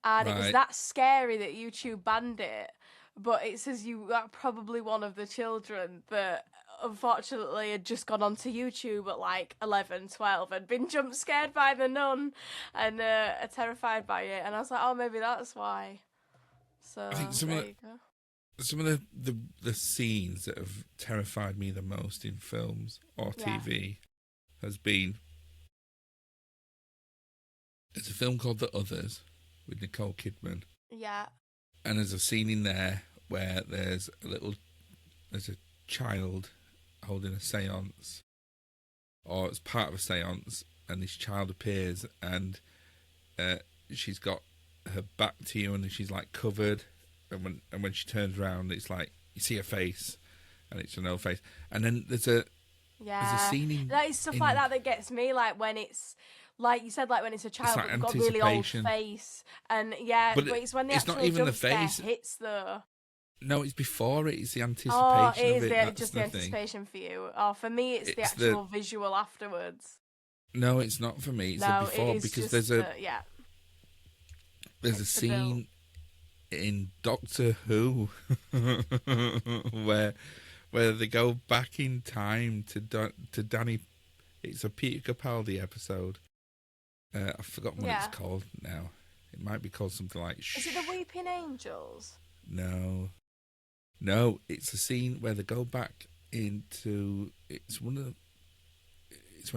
S2: and it was
S1: Right.
S2: that scary that YouTube banned it. But it says you are probably one of the children that unfortunately had just gone onto YouTube at like 11, 12 and been jump scared by the nun and are terrified by it. And I was like, oh, maybe that's why.
S1: I think
S2: So there you go.
S1: some of the scenes that have terrified me the most in films or
S2: Yeah.
S1: TV has been it's a film called The Others with Nicole Kidman,
S2: Yeah.
S1: and there's a scene in there where there's a child holding a séance, or it's part of a séance, and this child appears, and she's got her back to you, and she's like covered, and when she turns around, it's like you see her face, and it's no face, and then there's a
S2: Yeah.
S1: scene in
S2: That is stuff like that gets me, like when it's like you said, like when it's a child
S1: like
S2: but they've got a really old
S1: anticipation.
S2: face, and yeah,
S1: But
S2: but it's when the
S1: it's not
S2: actual
S1: even the
S2: jump scare
S1: face.
S2: hits though.
S1: No, it's before it. It's the
S2: Oh,
S1: anticipation
S2: it
S1: of
S2: is
S1: it. That's
S2: just
S1: the
S2: the
S1: thing.
S2: anticipation for you. Oh, for me, it's the
S1: It's
S2: actual visual afterwards.
S1: No, it's not for me. It's the
S2: No,
S1: before,
S2: it is
S1: because
S2: just
S1: there's a
S2: it's the build.
S1: scene in Doctor Who where they go back in time to Danny. It's a Peter Capaldi episode. I've forgotten what
S2: Yeah.
S1: it's called now. It might be called something like
S2: Is it the Weeping Angels?
S1: No, it's a scene where they go back into. It's when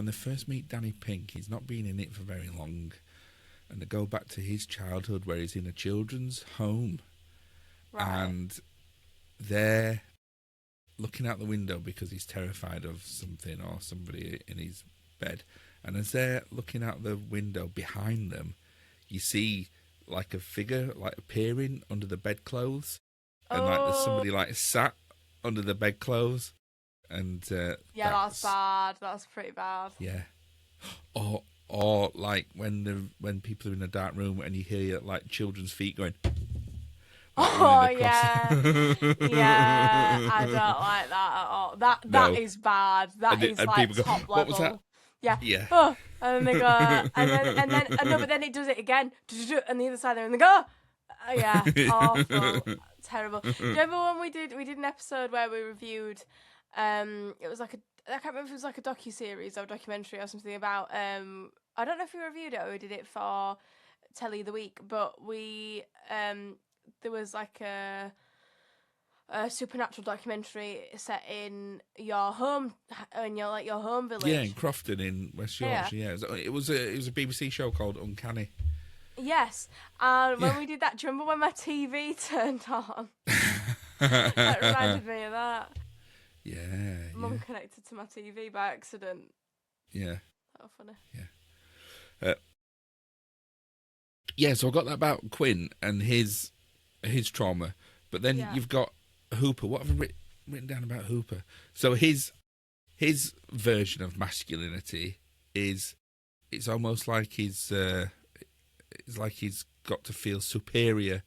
S1: they first meet Danny Pink. He's not been in it for very long, and they go back to his childhood where he's in a children's home,
S2: Right.
S1: and they're looking out the window because he's terrified of something or somebody in his bed. And as they're looking out the window behind them, you see like a figure like appearing under the bedclothes, and like there's somebody like sat under the bedclothes, and
S2: Yeah, that's bad. That's pretty bad.
S1: Yeah, or like when people are in a dark room and you hear like children's feet going. Like running across.
S2: Yeah, I don't like that at all. That
S1: No.
S2: is bad. That is
S1: And
S2: like
S1: people go,
S2: top
S1: "What was that?"
S2: level. Yeah.
S1: Yeah.
S2: Oh, and then they go, no, but then it does it again, and the other side there, and they go, yeah, awful, terrible. Do you remember when we did an episode where we reviewed, it was like I can't remember if it was like a docu-series or a documentary or something about, I don't know if we reviewed it or we did it for Telly of the Week, but we, there was like a supernatural documentary set in your home, your home village.
S1: Yeah, in Crofton in West Yorkshire. Yeah, it was a BBC show called Uncanny.
S2: Yes, and when we did that, do you remember when my TV turned on? That reminded me of that.
S1: Yeah.
S2: Mum connected to my TV by accident.
S1: Yeah.
S2: That was funny.
S1: Yeah. Yeah, so I got that about Quinn and his trauma, but then you've got Hooper. What have I written down about Hooper? So his version of masculinity is it's almost like he's got to feel superior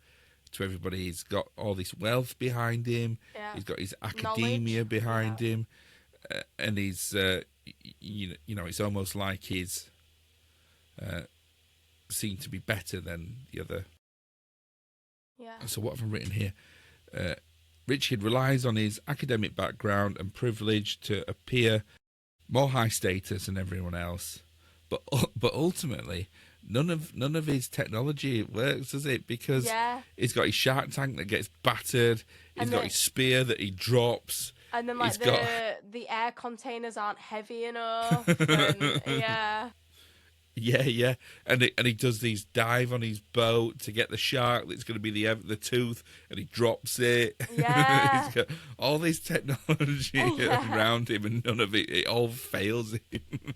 S1: to everybody. He's got all this wealth behind him. Yeah. He's got his academia behind him, and he's you know it's almost like he's seen to be better than the other.
S2: Yeah.
S1: So what have I written here? Richard relies on his academic background and privilege to appear more high status than everyone else, but ultimately none of his technology works, does it? Because he's got his shark tank that gets battered. He's got his spear that he drops.
S2: And then like the air containers aren't heavy enough. And,
S1: Yeah, and he does these dive on his boat to get the shark that's going to be the tooth, and he drops it.
S2: Yeah,
S1: he's got all this technology around him, and none of it all fails him.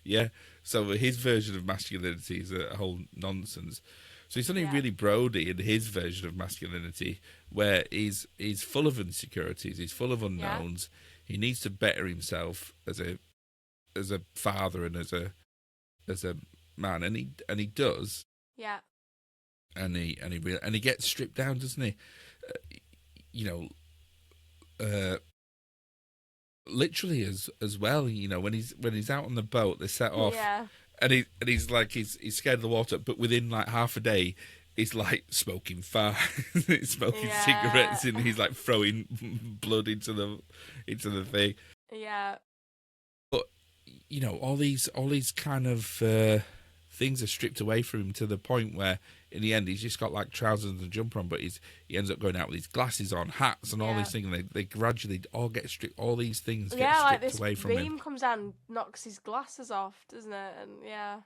S1: Yeah. So his version of masculinity is a whole nonsense. So it's only really Brody in his version of masculinity, where he's full of insecurities, he's full of unknowns. He needs to better himself as a father and as a man, and he does.
S2: Yeah.
S1: And he gets stripped down, doesn't he? Literally as well. You know, when he's out on the boat, they set off.
S2: Yeah.
S1: And he's like he's scared of the water, but within like half a day, he's like smoking fire, smoking cigarettes, and he's like throwing blood into the thing.
S2: Yeah.
S1: But you know, all these kind of things are stripped away from him to the point where, in the end, he's just got like trousers and a jumper on, but he ends up going out with his glasses on, hats, and all these things. And they gradually all get stripped. All these things get stripped away from him.
S2: Beam comes down, and knocks his glasses off, doesn't it? And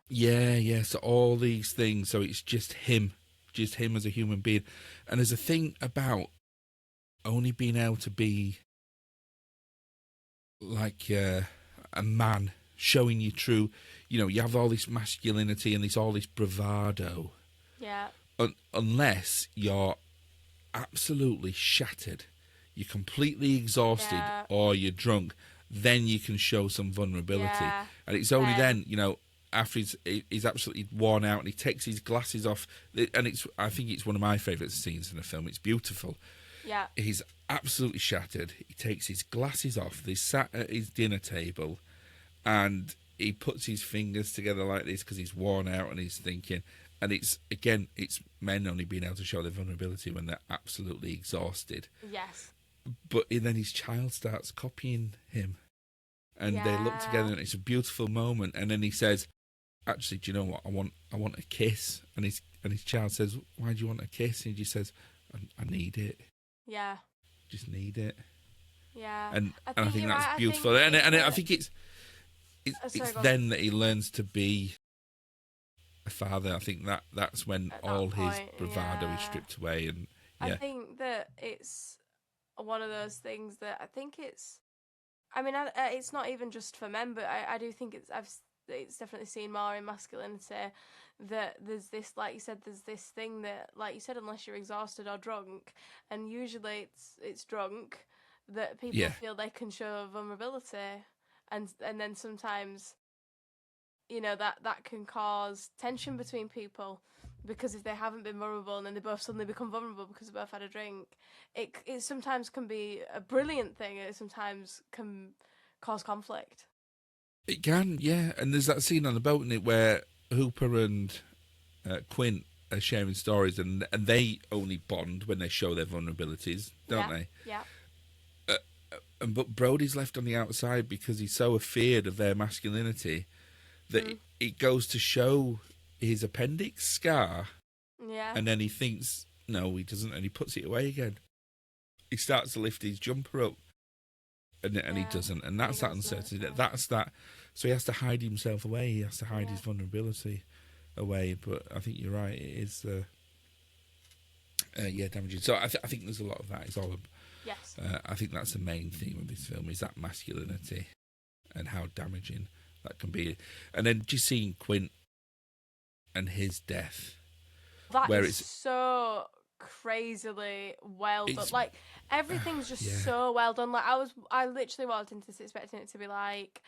S1: yeah. So all these things. So it's just him as a human being. And there's a thing about only being able to be like a man, showing you true. You know, you have all this masculinity and all this bravado.
S2: Yeah.
S1: Unless you're absolutely shattered, you're completely exhausted, or you're drunk, then you can show some vulnerability. Yeah. And it's only then, you know, after he's absolutely worn out and he takes his glasses off. And I think it's one of my favourite scenes in the film. It's beautiful.
S2: Yeah.
S1: He's absolutely shattered. He takes his glasses off. They sat at his dinner table, and he puts his fingers together like this because he's worn out and he's thinking. And it's men only being able to show their vulnerability when they're absolutely exhausted.
S2: Yes.
S1: But then his child starts copying him, and they look together, and it's a beautiful moment. And then he says, "Actually, do you know what? I want a kiss." And his child says, "Why do you want a kiss?" And he just says, "I need it.
S2: Yeah.
S1: Just need it."
S2: Yeah.
S1: And I think that's beautiful. I think it's then that he learns to be a father. I think that's when all his bravado is stripped away. And
S2: I think that it's one of those things that I think it's. I mean, it's not even just for men, but I do think it's definitely seen more in masculinity. That there's this, like you said, there's this thing that, like you said, unless you're exhausted or drunk, and usually it's drunk, that people feel they can show vulnerability. and then sometimes, you know, that can cause tension between people, because if they haven't been vulnerable and then they both suddenly become vulnerable because they both had a drink, it sometimes can be a brilliant thing. It sometimes can cause conflict.
S1: It can, yeah. And there's that scene on the boat in it where Hooper and Quint are sharing stories, and they only bond when they show their vulnerabilities, don't they?
S2: Yeah.
S1: But Brody's left on the outside because he's so afeared of their masculinity that it goes to show his appendix scar,
S2: Yeah.
S1: and then he thinks, no, he doesn't, and he puts it away again. He starts to lift his jumper up, and he doesn't, and that's that uncertainty. That's that. So he has to hide himself away. He has to hide his vulnerability away. But I think you're right. It is, damaging. So I think there's a lot of that. It's all.
S2: Yes.
S1: I think that's the main theme of this film, is that masculinity and how damaging that can be. And then just seeing Quint and his death.
S2: That is so crazily well done. Like, everything's just so well done. Like, I literally walked into this expecting it to be like,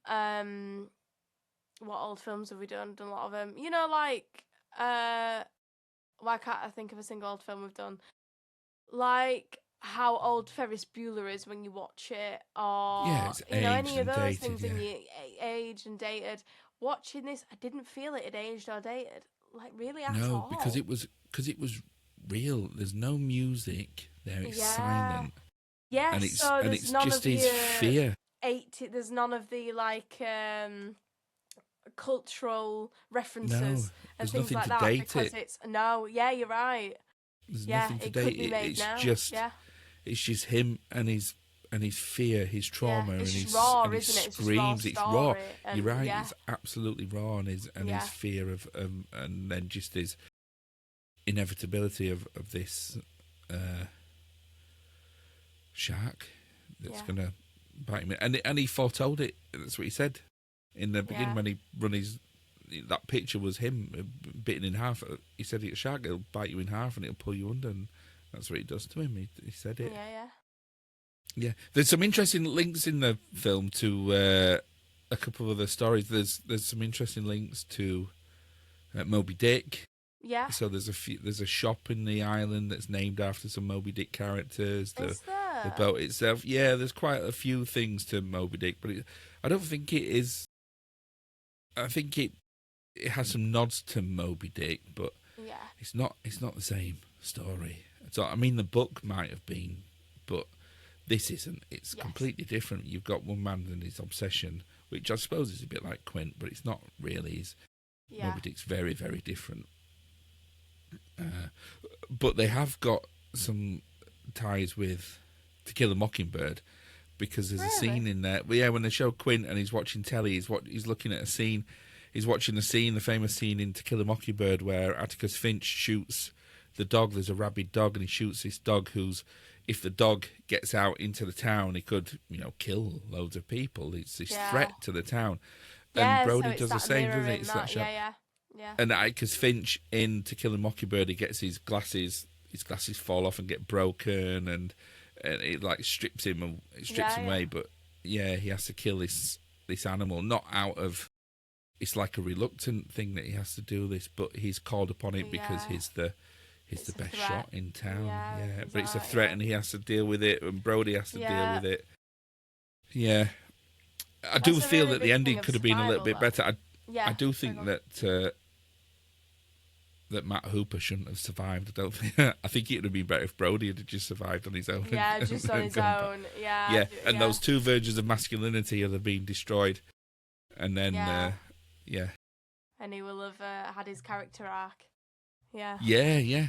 S2: what old films have we done? Done a lot of them. You know, like, why can't I think of a single old film we've done? Like how old Ferris Bueller is when you watch it, or you know, any of those dated, things in you aged and dated. Watching this, I didn't feel it had aged or dated, like, really at all.
S1: No, because it was real. There's no music there. It's silent.
S2: Yeah,
S1: and it's
S2: so
S1: it's just his fear.
S2: There's none of the like cultural references and things like that, because it's you're right.
S1: There's nothing to date it. It's just him and his fear, his trauma, and his
S2: raw,
S1: and his screams. It's raw. You're right. It's absolutely raw, and his fear of and then just his inevitability of this shark that's gonna bite him. And he foretold it. That's what he said in the beginning when he run his. That picture was him bitten in half. He said, "A shark will bite you in half and it'll pull you under," and that's what it does to him. He said it. Yeah. There's some interesting links in the film to a couple of other stories. There's some interesting links to Moby Dick.
S2: Yeah.
S1: So there's a shop in the island that's named after some Moby Dick characters.
S2: Is there?
S1: The boat itself. Yeah, there's quite a few things to Moby Dick, but I don't think it is. I think it has some nods to Moby Dick, but it's not the same story. So I mean, the book might have been, but this isn't. It's completely different. You've got one man and his obsession, which I suppose is a bit like Quint, but it's not really. Moby Dick's very, very different. But they have got some ties with To Kill a Mockingbird, because there's a scene in there. Yeah, when they show Quint and he's watching telly, he's looking at a scene. He's watching the famous scene in To Kill a Mockingbird, where Atticus Finch shoots the dog. There's a rabid dog, and he shoots this dog who's, if the dog gets out into the town, he could, kill loads of people. It's this threat to the town. And Brody does the same, doesn't it? It's that shot.
S2: Yeah.
S1: And Atticus Finch in To Kill a Mockingbird, he gets his glasses fall off and get broken, and it like strips him away. But he has to kill this animal, not out of. It's like a reluctant thing that he has to do this, but he's called upon it because he's the best shot in town. Yeah, but it's a threat, and he has to deal with it, and Brody has to deal with it. Yeah, I do feel that the ending could have been a little bit better. I do think that Matt Hooper shouldn't have survived. I don't think. I think it would have been better if Brody had just survived on his own.
S2: Yeah, just on his own.
S1: Yeah, and those two versions of masculinity have been destroyed, and then and
S2: he will have had his character arc. Yeah.
S1: Yeah.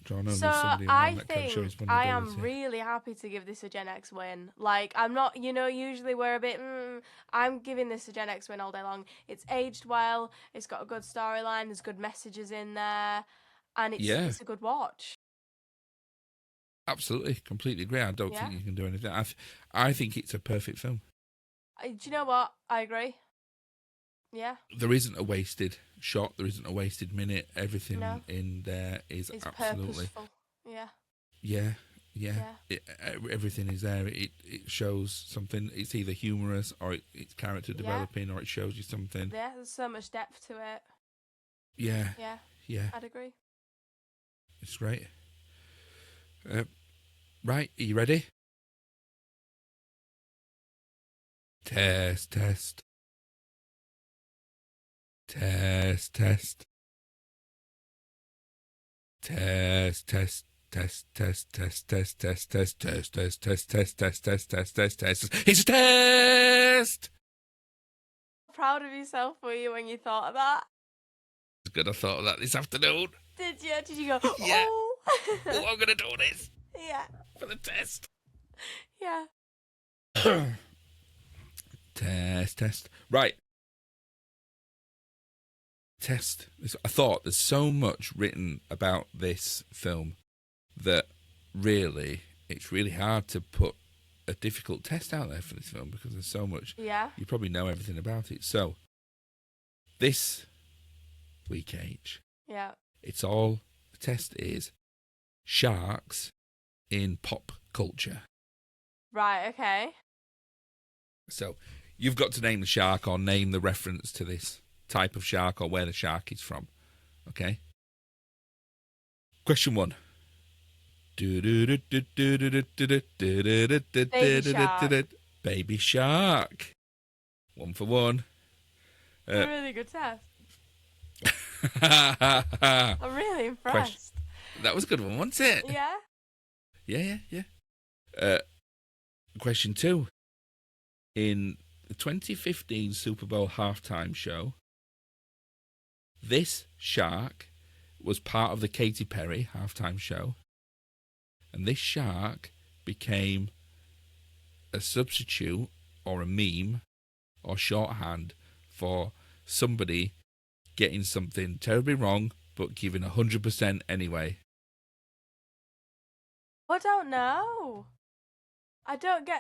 S2: So I think I am really happy to give this a Gen X win. Like, I'm not, usually we're a bit, I'm giving this a Gen X win all day long. It's aged well, it's got a good storyline, there's good messages in there, and it's a good watch.
S1: Absolutely, completely agree. I don't think you can do anything. I think it's a perfect film.
S2: Do you know what? I agree. Yeah.
S1: There isn't a wasted shot. There isn't a wasted minute. Everything in there is absolutely
S2: purposeful. Yeah.
S1: Yeah, Yeah. Everything is there. It shows something. It's either humorous or it's character developing, or it shows you something.
S2: Yeah, there's so much depth to it.
S1: Yeah.
S2: Yeah.
S1: Yeah.
S2: I'd agree.
S1: It's great. Right, are you ready? Test. Test, test. Test, test, test, test, test, test, test, test, test, test, test, test, test, test, test, test, test. It's a test!
S2: Proud of yourself, were you, when you thought of that?
S1: It's good I thought of that this afternoon.
S2: Did you? Did you go,
S1: Yeah.
S2: oh?
S1: Oh, I'm going to do this
S2: Yeah.
S1: for the test.
S2: Yeah.
S1: Test. Right. Test. I thought there's so much written about this film that really, it's really hard to put a difficult test out there for this film because there's so much.
S2: Yeah.
S1: You probably know everything about it. So, this week,
S2: Yeah.
S1: it's all, the test is sharks in pop culture.
S2: Right, okay.
S1: So, you've got to name the shark or name the reference to this type of shark or where the shark is from. Okay? Question 1. Baby shark. 1 for 1.
S2: A really good test. I'm really impressed.
S1: That was a good one, wasn't it?
S2: Yeah?
S1: Yeah. Question 2. In the 2015 Super Bowl halftime show, this shark was part of the Katy Perry halftime show, and this shark became a substitute or a meme or shorthand for somebody getting something terribly wrong but giving 100% anyway.
S2: I don't know.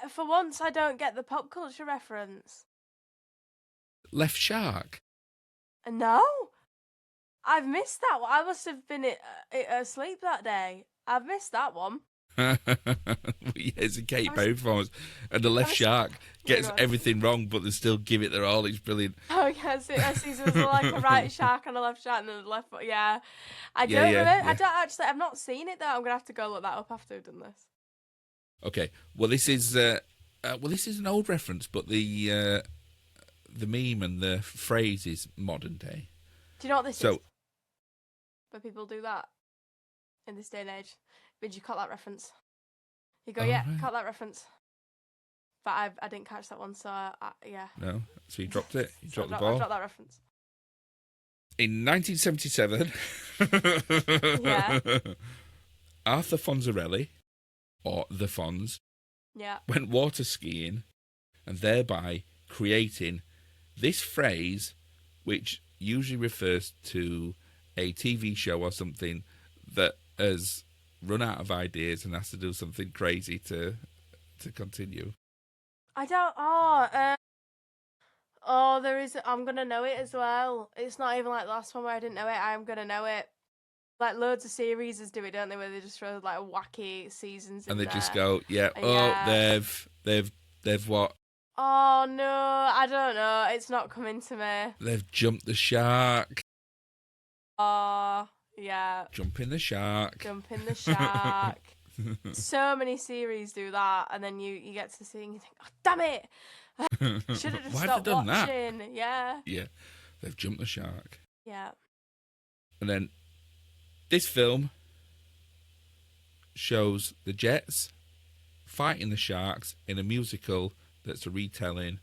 S2: For once, I don't get the pop culture reference.
S1: Left shark.
S2: No. I've missed that one. I must have been asleep that day. I've missed that one.
S1: It's a Katy Perry performance, and the left shark gets everything wrong, but they still give it their all. It's brilliant.
S2: Oh, yeah, I see. So there's like a right shark and a left shark, and then the left foot. Yeah, I don't remember.
S1: Yeah.
S2: I don't actually. I've not seen it though. I'm gonna have to go look that up after we've done this.
S1: Okay. Well, this is an old reference, but the meme and the phrase is modern day.
S2: Do you know what this is? Where people do that in this day and age. Did you caught that reference? You go, yeah,
S1: right.
S2: Caught that reference. But I didn't catch that one, so yeah.
S1: No, so you dropped it. You dropped the
S2: I
S1: ball.
S2: dropped that reference.
S1: In 1977,
S2: Yeah.
S1: Arthur Fonzarelli, or the Fonz, went water skiing and thereby creating this phrase, which usually refers to a TV show or something that has run out of ideas and has to do something crazy to continue.
S2: I don't. There is. I'm gonna know it as well. It's not even like the last one where I didn't know it. I'm gonna know it. Like loads of series do it, don't they? Where they just throw like wacky seasons in
S1: and they
S2: there.
S1: just go, yeah. They've what?
S2: Oh no, I don't know. It's not coming to me.
S1: They've jumped the shark.
S2: Oh yeah.
S1: Jumping the shark.
S2: So many series do that, and then you get to see and you think, oh, damn it! Should have just
S1: Why have
S2: stopped
S1: they done
S2: watching.
S1: that?
S2: Yeah.
S1: Yeah, they've jumped the shark.
S2: Yeah.
S1: And then this film shows the Jets fighting the sharks in a musical that's a retelling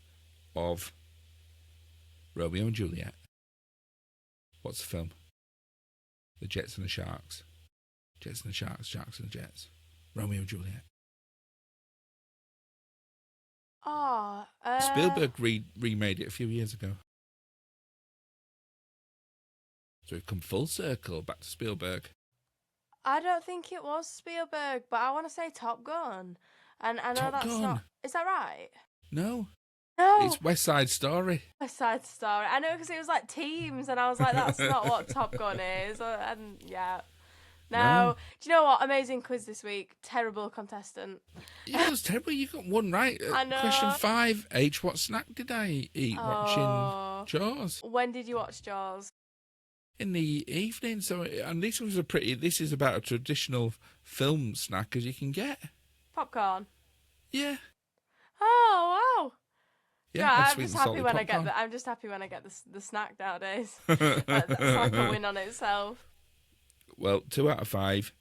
S1: of Romeo and Juliet. What's the film? The Jets and the Sharks. Jets and the Sharks, Sharks and the Jets. Romeo and Juliet.
S2: Oh,
S1: Spielberg remade it a few years ago. So we've come full circle back to Spielberg.
S2: I don't think it was Spielberg, but I want to say Top Gun. And I know
S1: Top
S2: that's
S1: Gun?
S2: not. Is that right?
S1: No.
S2: No.
S1: It's West Side Story.
S2: West Side Story. I know because it was like teams, and I was like, that's not what Top Gun is. And yeah. No. Do you know what? Amazing quiz this week. Terrible contestant.
S1: Yeah, it was terrible. You got one right.
S2: I know.
S1: Question 5. H. What snack did I eat watching Jaws?
S2: When did you watch Jaws?
S1: In the evening. So, and this is about a traditional film snack as you can get.
S2: Popcorn.
S1: Yeah.
S2: Oh wow.
S1: Yeah,
S2: I'm
S1: sweet
S2: just
S1: and
S2: happy
S1: salty
S2: when
S1: popcorn.
S2: I'm just happy when I get the snack nowadays. That's like a win on itself.
S1: Well, 2 out of 5.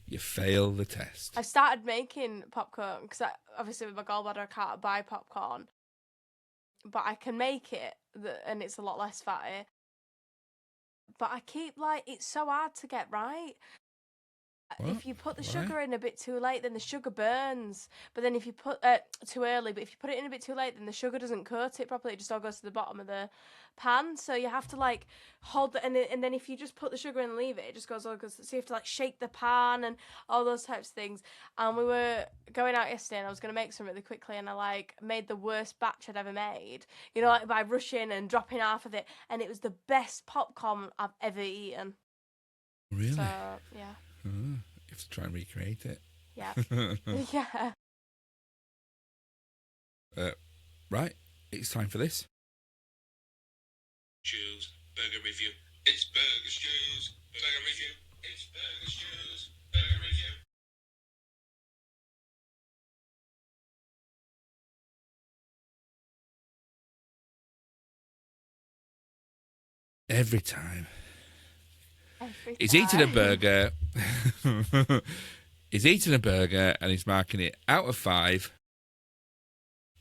S1: You fail the test.
S2: I've started making popcorn because obviously with my gallbladder I can't buy popcorn, but I can make it and it's a lot less fatty. But I keep it's so hard to get right.
S1: What?
S2: If you put the
S1: Why?
S2: sugar in a bit too late, then the sugar burns. But then if you put too early, but if you put it in a bit too late, then the sugar doesn't coat it properly. It just all goes to the bottom of the pan. So you have to hold it, and then if you just put the sugar in and leave it, it just goes all goes. So you have to shake the pan and all those types of things. And we were going out yesterday, and I was going to make some really quickly, and I made the worst batch I'd ever made. By rushing and dropping half of it, and it was the best popcorn I've ever eaten.
S1: Really?
S2: So yeah.
S1: You have to try and recreate it.
S2: Yeah. Yeah.
S1: Right, it's time for this.
S3: Stews, burger review. It's Burger Stews, burger review. It's Burger Stews, burger review.
S1: Every time.
S2: Every
S1: He's eating a
S2: time.
S1: burger. He's eating a burger and he's marking it out of 5.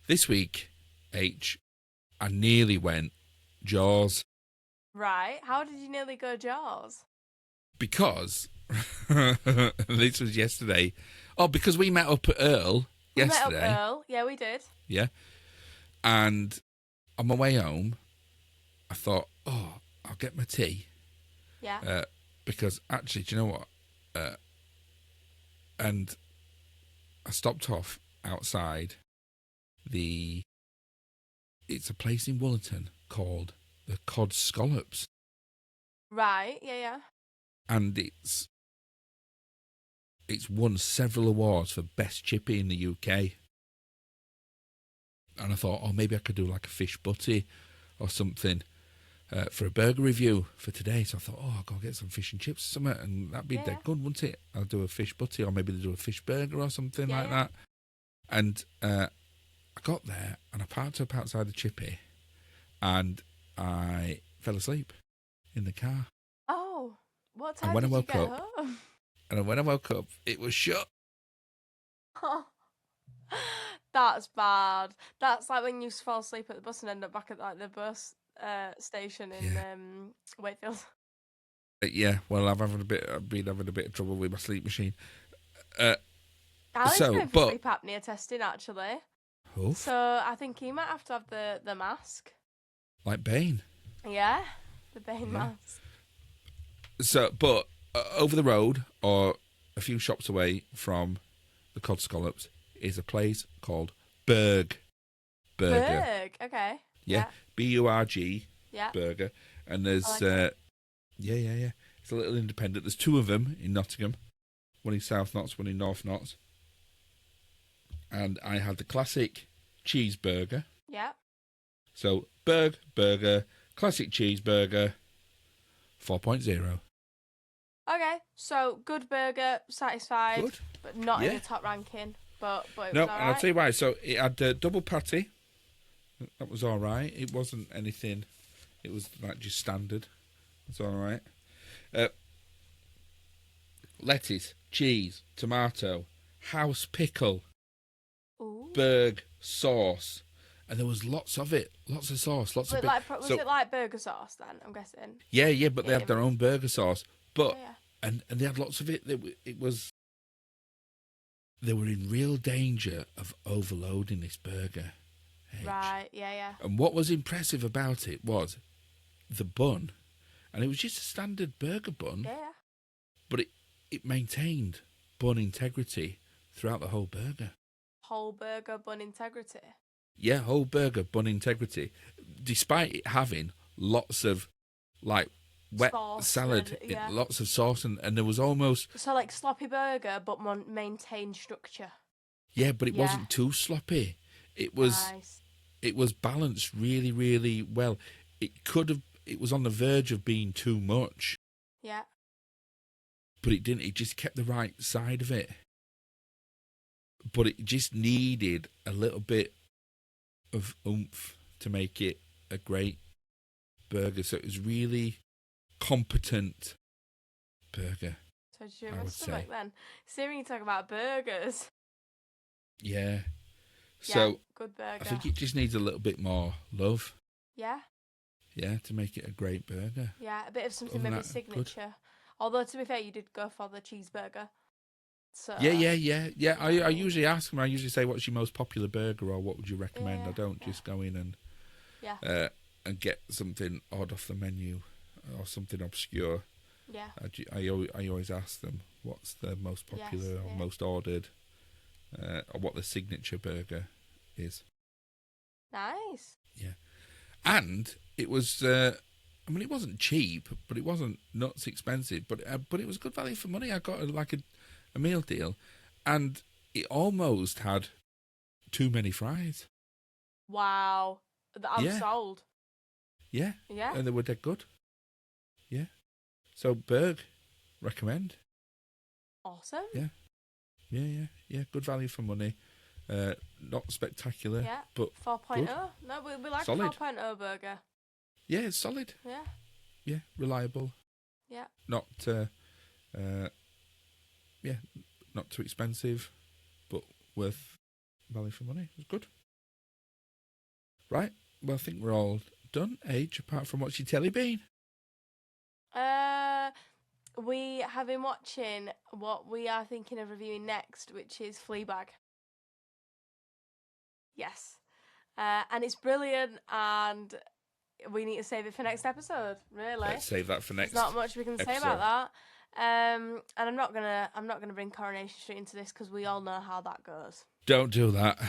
S1: This week, H, I nearly went Jaws.
S2: Right. How did you nearly go Jaws?
S1: Because, this was yesterday. Oh, because we met up at Earl yesterday.
S2: We met up Earl. Yeah, we did.
S1: Yeah. And on my way home, I thought, I'll get my tea.
S2: Yeah.
S1: Because actually, do you know what? And I stopped off outside it's a place in Woollerton called the Cod Scallops.
S2: Right. Yeah, yeah.
S1: And it's won several awards for best chippy in the UK. And I thought, maybe I could do a fish butty or something for a burger review for today. So I thought, I'll go get some fish and chips or something, and that'd be dead good, wouldn't it? I'll do a fish butty, or maybe they'll do a fish burger or something like that. And I got there and I parked up outside the chippy and I fell asleep in the car.
S2: Oh, what time
S1: And when
S2: did
S1: I woke
S2: you get
S1: up-
S2: home?
S1: And when I woke up, it was shut.
S2: That's bad. That's like when you fall asleep at the bus and end up back at the bus station in Wakefield.
S1: Yeah, well, I've been having a bit of trouble with my sleep machine.
S2: Ali's
S1: So,
S2: going for
S1: but-
S2: sleep apnea testing actually.
S1: Oof,
S2: So I think he might have to have the mask.
S1: like Bane.
S2: Yeah, the Bane mask.
S1: So, but over the road, or a few shops away from the Cod Scallops, is a place called Burg Burger.
S2: Berg. Okay.
S1: Yeah, BURG
S2: Yeah.
S1: Burger. And there's,
S2: I like
S1: yeah. It's a little independent. There's 2 of them in Nottingham. One in South Notts, one in North Notts. And I had the classic cheeseburger.
S2: Yeah.
S1: So, Burger, classic cheeseburger, 4.0.
S2: Okay. So good burger, satisfied,
S1: Good.
S2: but not in
S1: Yeah.
S2: the top ranking. But it was
S1: No,
S2: alright.
S1: and I'll tell you why. So, it had double patty. That was all right. It wasn't anything. It was just standard. It's all right. Lettuce, cheese, tomato, house pickle,
S2: Ooh.
S1: Berg sauce, and there was lots of it. Lots of sauce. Lots of
S2: Was
S1: it.
S2: it like burger sauce then? I'm guessing.
S1: Yeah, but they had their own burger sauce. But
S2: Yeah.
S1: and they had lots of it. It was. They were in real danger of overloading this burger. H.
S2: Right. Yeah.
S1: And what was impressive about it was the bun, and it was just a standard burger bun,
S2: Yeah.
S1: but it maintained bun integrity throughout the whole burger.
S2: Whole burger bun integrity.
S1: Yeah, whole burger bun integrity, despite it having lots of wet
S2: sauce
S1: salad,
S2: and, yeah.
S1: lots of sauce, and there was almost
S2: So like sloppy burger, but maintained structure.
S1: but it wasn't too sloppy. It was
S2: Nice.
S1: it was balanced really, really well. It was on the verge of being too much,
S2: Yeah.
S1: but it didn't. It just kept the right side of it. But it just needed a little bit of oomph to make it a great burger. So it was really competent burger.
S2: So did you
S1: I
S2: have a
S1: would
S2: stomach
S1: say.
S2: then? See, when you talk about burgers.
S1: Yeah.
S2: Yeah,
S1: So
S2: good burger.
S1: I think it just needs a little bit more love.
S2: Yeah.
S1: Yeah, to make it a great burger.
S2: Yeah, a bit of something
S1: Other than
S2: maybe
S1: that,
S2: signature. Although to be fair, you did go for the cheeseburger. So
S1: Yeah. I usually ask them. I usually say, "What's your most popular burger?" or "What would you recommend?" I don't just go in and get something odd off the menu or something obscure.
S2: Yeah.
S1: I always ask them what's the most popular or most ordered, or what the signature burger is.
S2: Nice.
S1: Yeah, and it was. I mean, it wasn't cheap, but it wasn't nuts expensive. But it was good value for money. I got a meal deal, and it almost had too many fries.
S2: Wow. I'm
S1: Yeah.
S2: sold.
S1: Yeah,
S2: Yeah.
S1: and they were dead good. Yeah, so Berg, recommend.
S2: Awesome.
S1: Yeah. Good value for money. Not spectacular,
S2: Yeah.
S1: but
S2: 4.0.
S1: good.
S2: No, we like
S1: Solid.
S2: a 4.0 burger.
S1: Yeah, it's solid.
S2: Yeah.
S1: Yeah, reliable.
S2: Yeah.
S1: Not not too expensive, but worth value for money. It was good. Right. Well, I think we're all done. Age, apart from what's your telly been?
S2: We have been watching what we are thinking of reviewing next, which is Fleabag. Yes. And it's brilliant, and we need to save it for next episode, really.
S1: Let's save that for next.
S2: There's not much we can say about that. And I'm not gonna bring Coronation Street into this because we all know how that goes.
S1: Don't do that.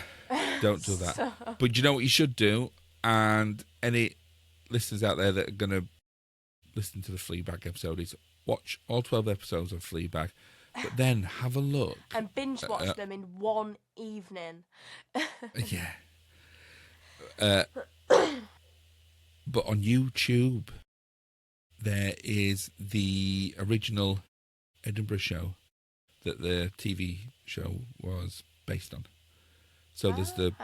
S1: Don't do that.
S2: So...
S1: But you know what you should do? And any listeners out there that are going to listen to the Fleabag episode is watch all 12 episodes of Fleabag, but then have a look.
S2: And binge watch them in one evening.
S1: Yeah. But on YouTube, there is the original Edinburgh show that the TV show was based on. So there's the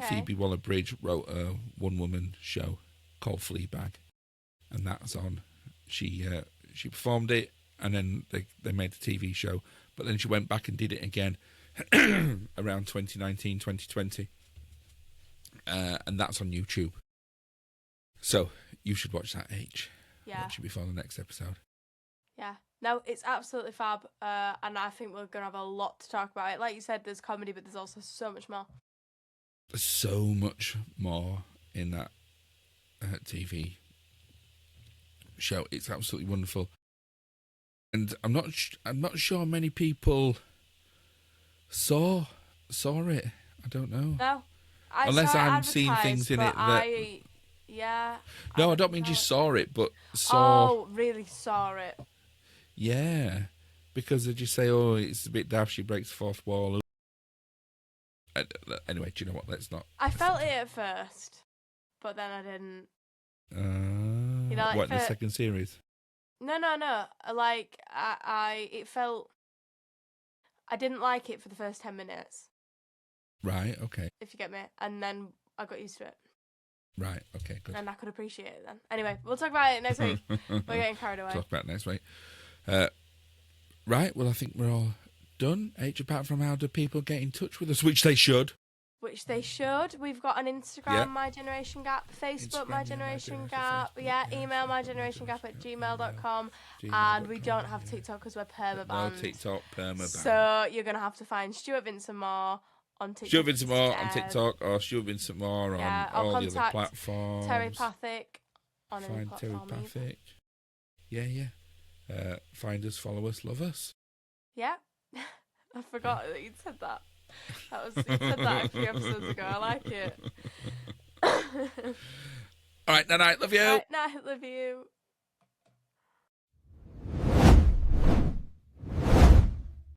S1: Phoebe Waller-Bridge wrote a one-woman show called Fleabag, and that's on. She performed it, and then they made the TV show, but then she went back and did it again around 2019, 2020, and that's on YouTube. So you should watch that, H.
S2: Yeah.
S1: Watch it before the next episode.
S2: Yeah. No, it's absolutely fab, and I think we're going to have a lot to talk about it. Like you said, there's comedy, but there's also so much more.
S1: There's so much more in that TV show. It's absolutely wonderful, and I'm not sure many people saw it. I don't know.
S2: No,
S1: unless I'm seeing things in it that. No, I don't mean just saw it, but saw.
S2: Oh, really saw it.
S1: Yeah, because they just say, "Oh, it's a bit daft." She breaks the fourth wall. Anyway, do you know what? Let's not.
S2: I felt it at first, but then I didn't.
S1: What, in the second series?
S2: No. Like it felt. I didn't like it for the first 10 minutes.
S1: Right. Okay.
S2: If you get me, and then I got used to it.
S1: Right. Okay. Good.
S2: And I could appreciate it then. Anyway, we'll talk about it next week. We're getting carried away.
S1: Talk about it next week. Right. Well, I think we're all done. H, apart from how do people get in touch with us, which they should.
S2: We've got an Instagram, My Generation Gap, Facebook,
S1: Instagram,
S2: My Generation Gap, email mygenerationgap@gmail.com, and we don't have TikTok because we're perma banned.
S1: No TikTok, perma banned.
S2: So you're going to have to find Stuart Vincent Moore on TikTok.
S1: Stuart Vincent Moore on TikTok, or Stuart Vincent Moore on all the other platforms.
S2: Telepathic on any
S1: Find
S2: platform.
S1: Telepathic. Yeah. Find us, follow us, love us.
S2: Yeah. I forgot that you'd said that. You said that a few episodes ago. I like it.
S1: All right, night, love you.
S2: Night, love you.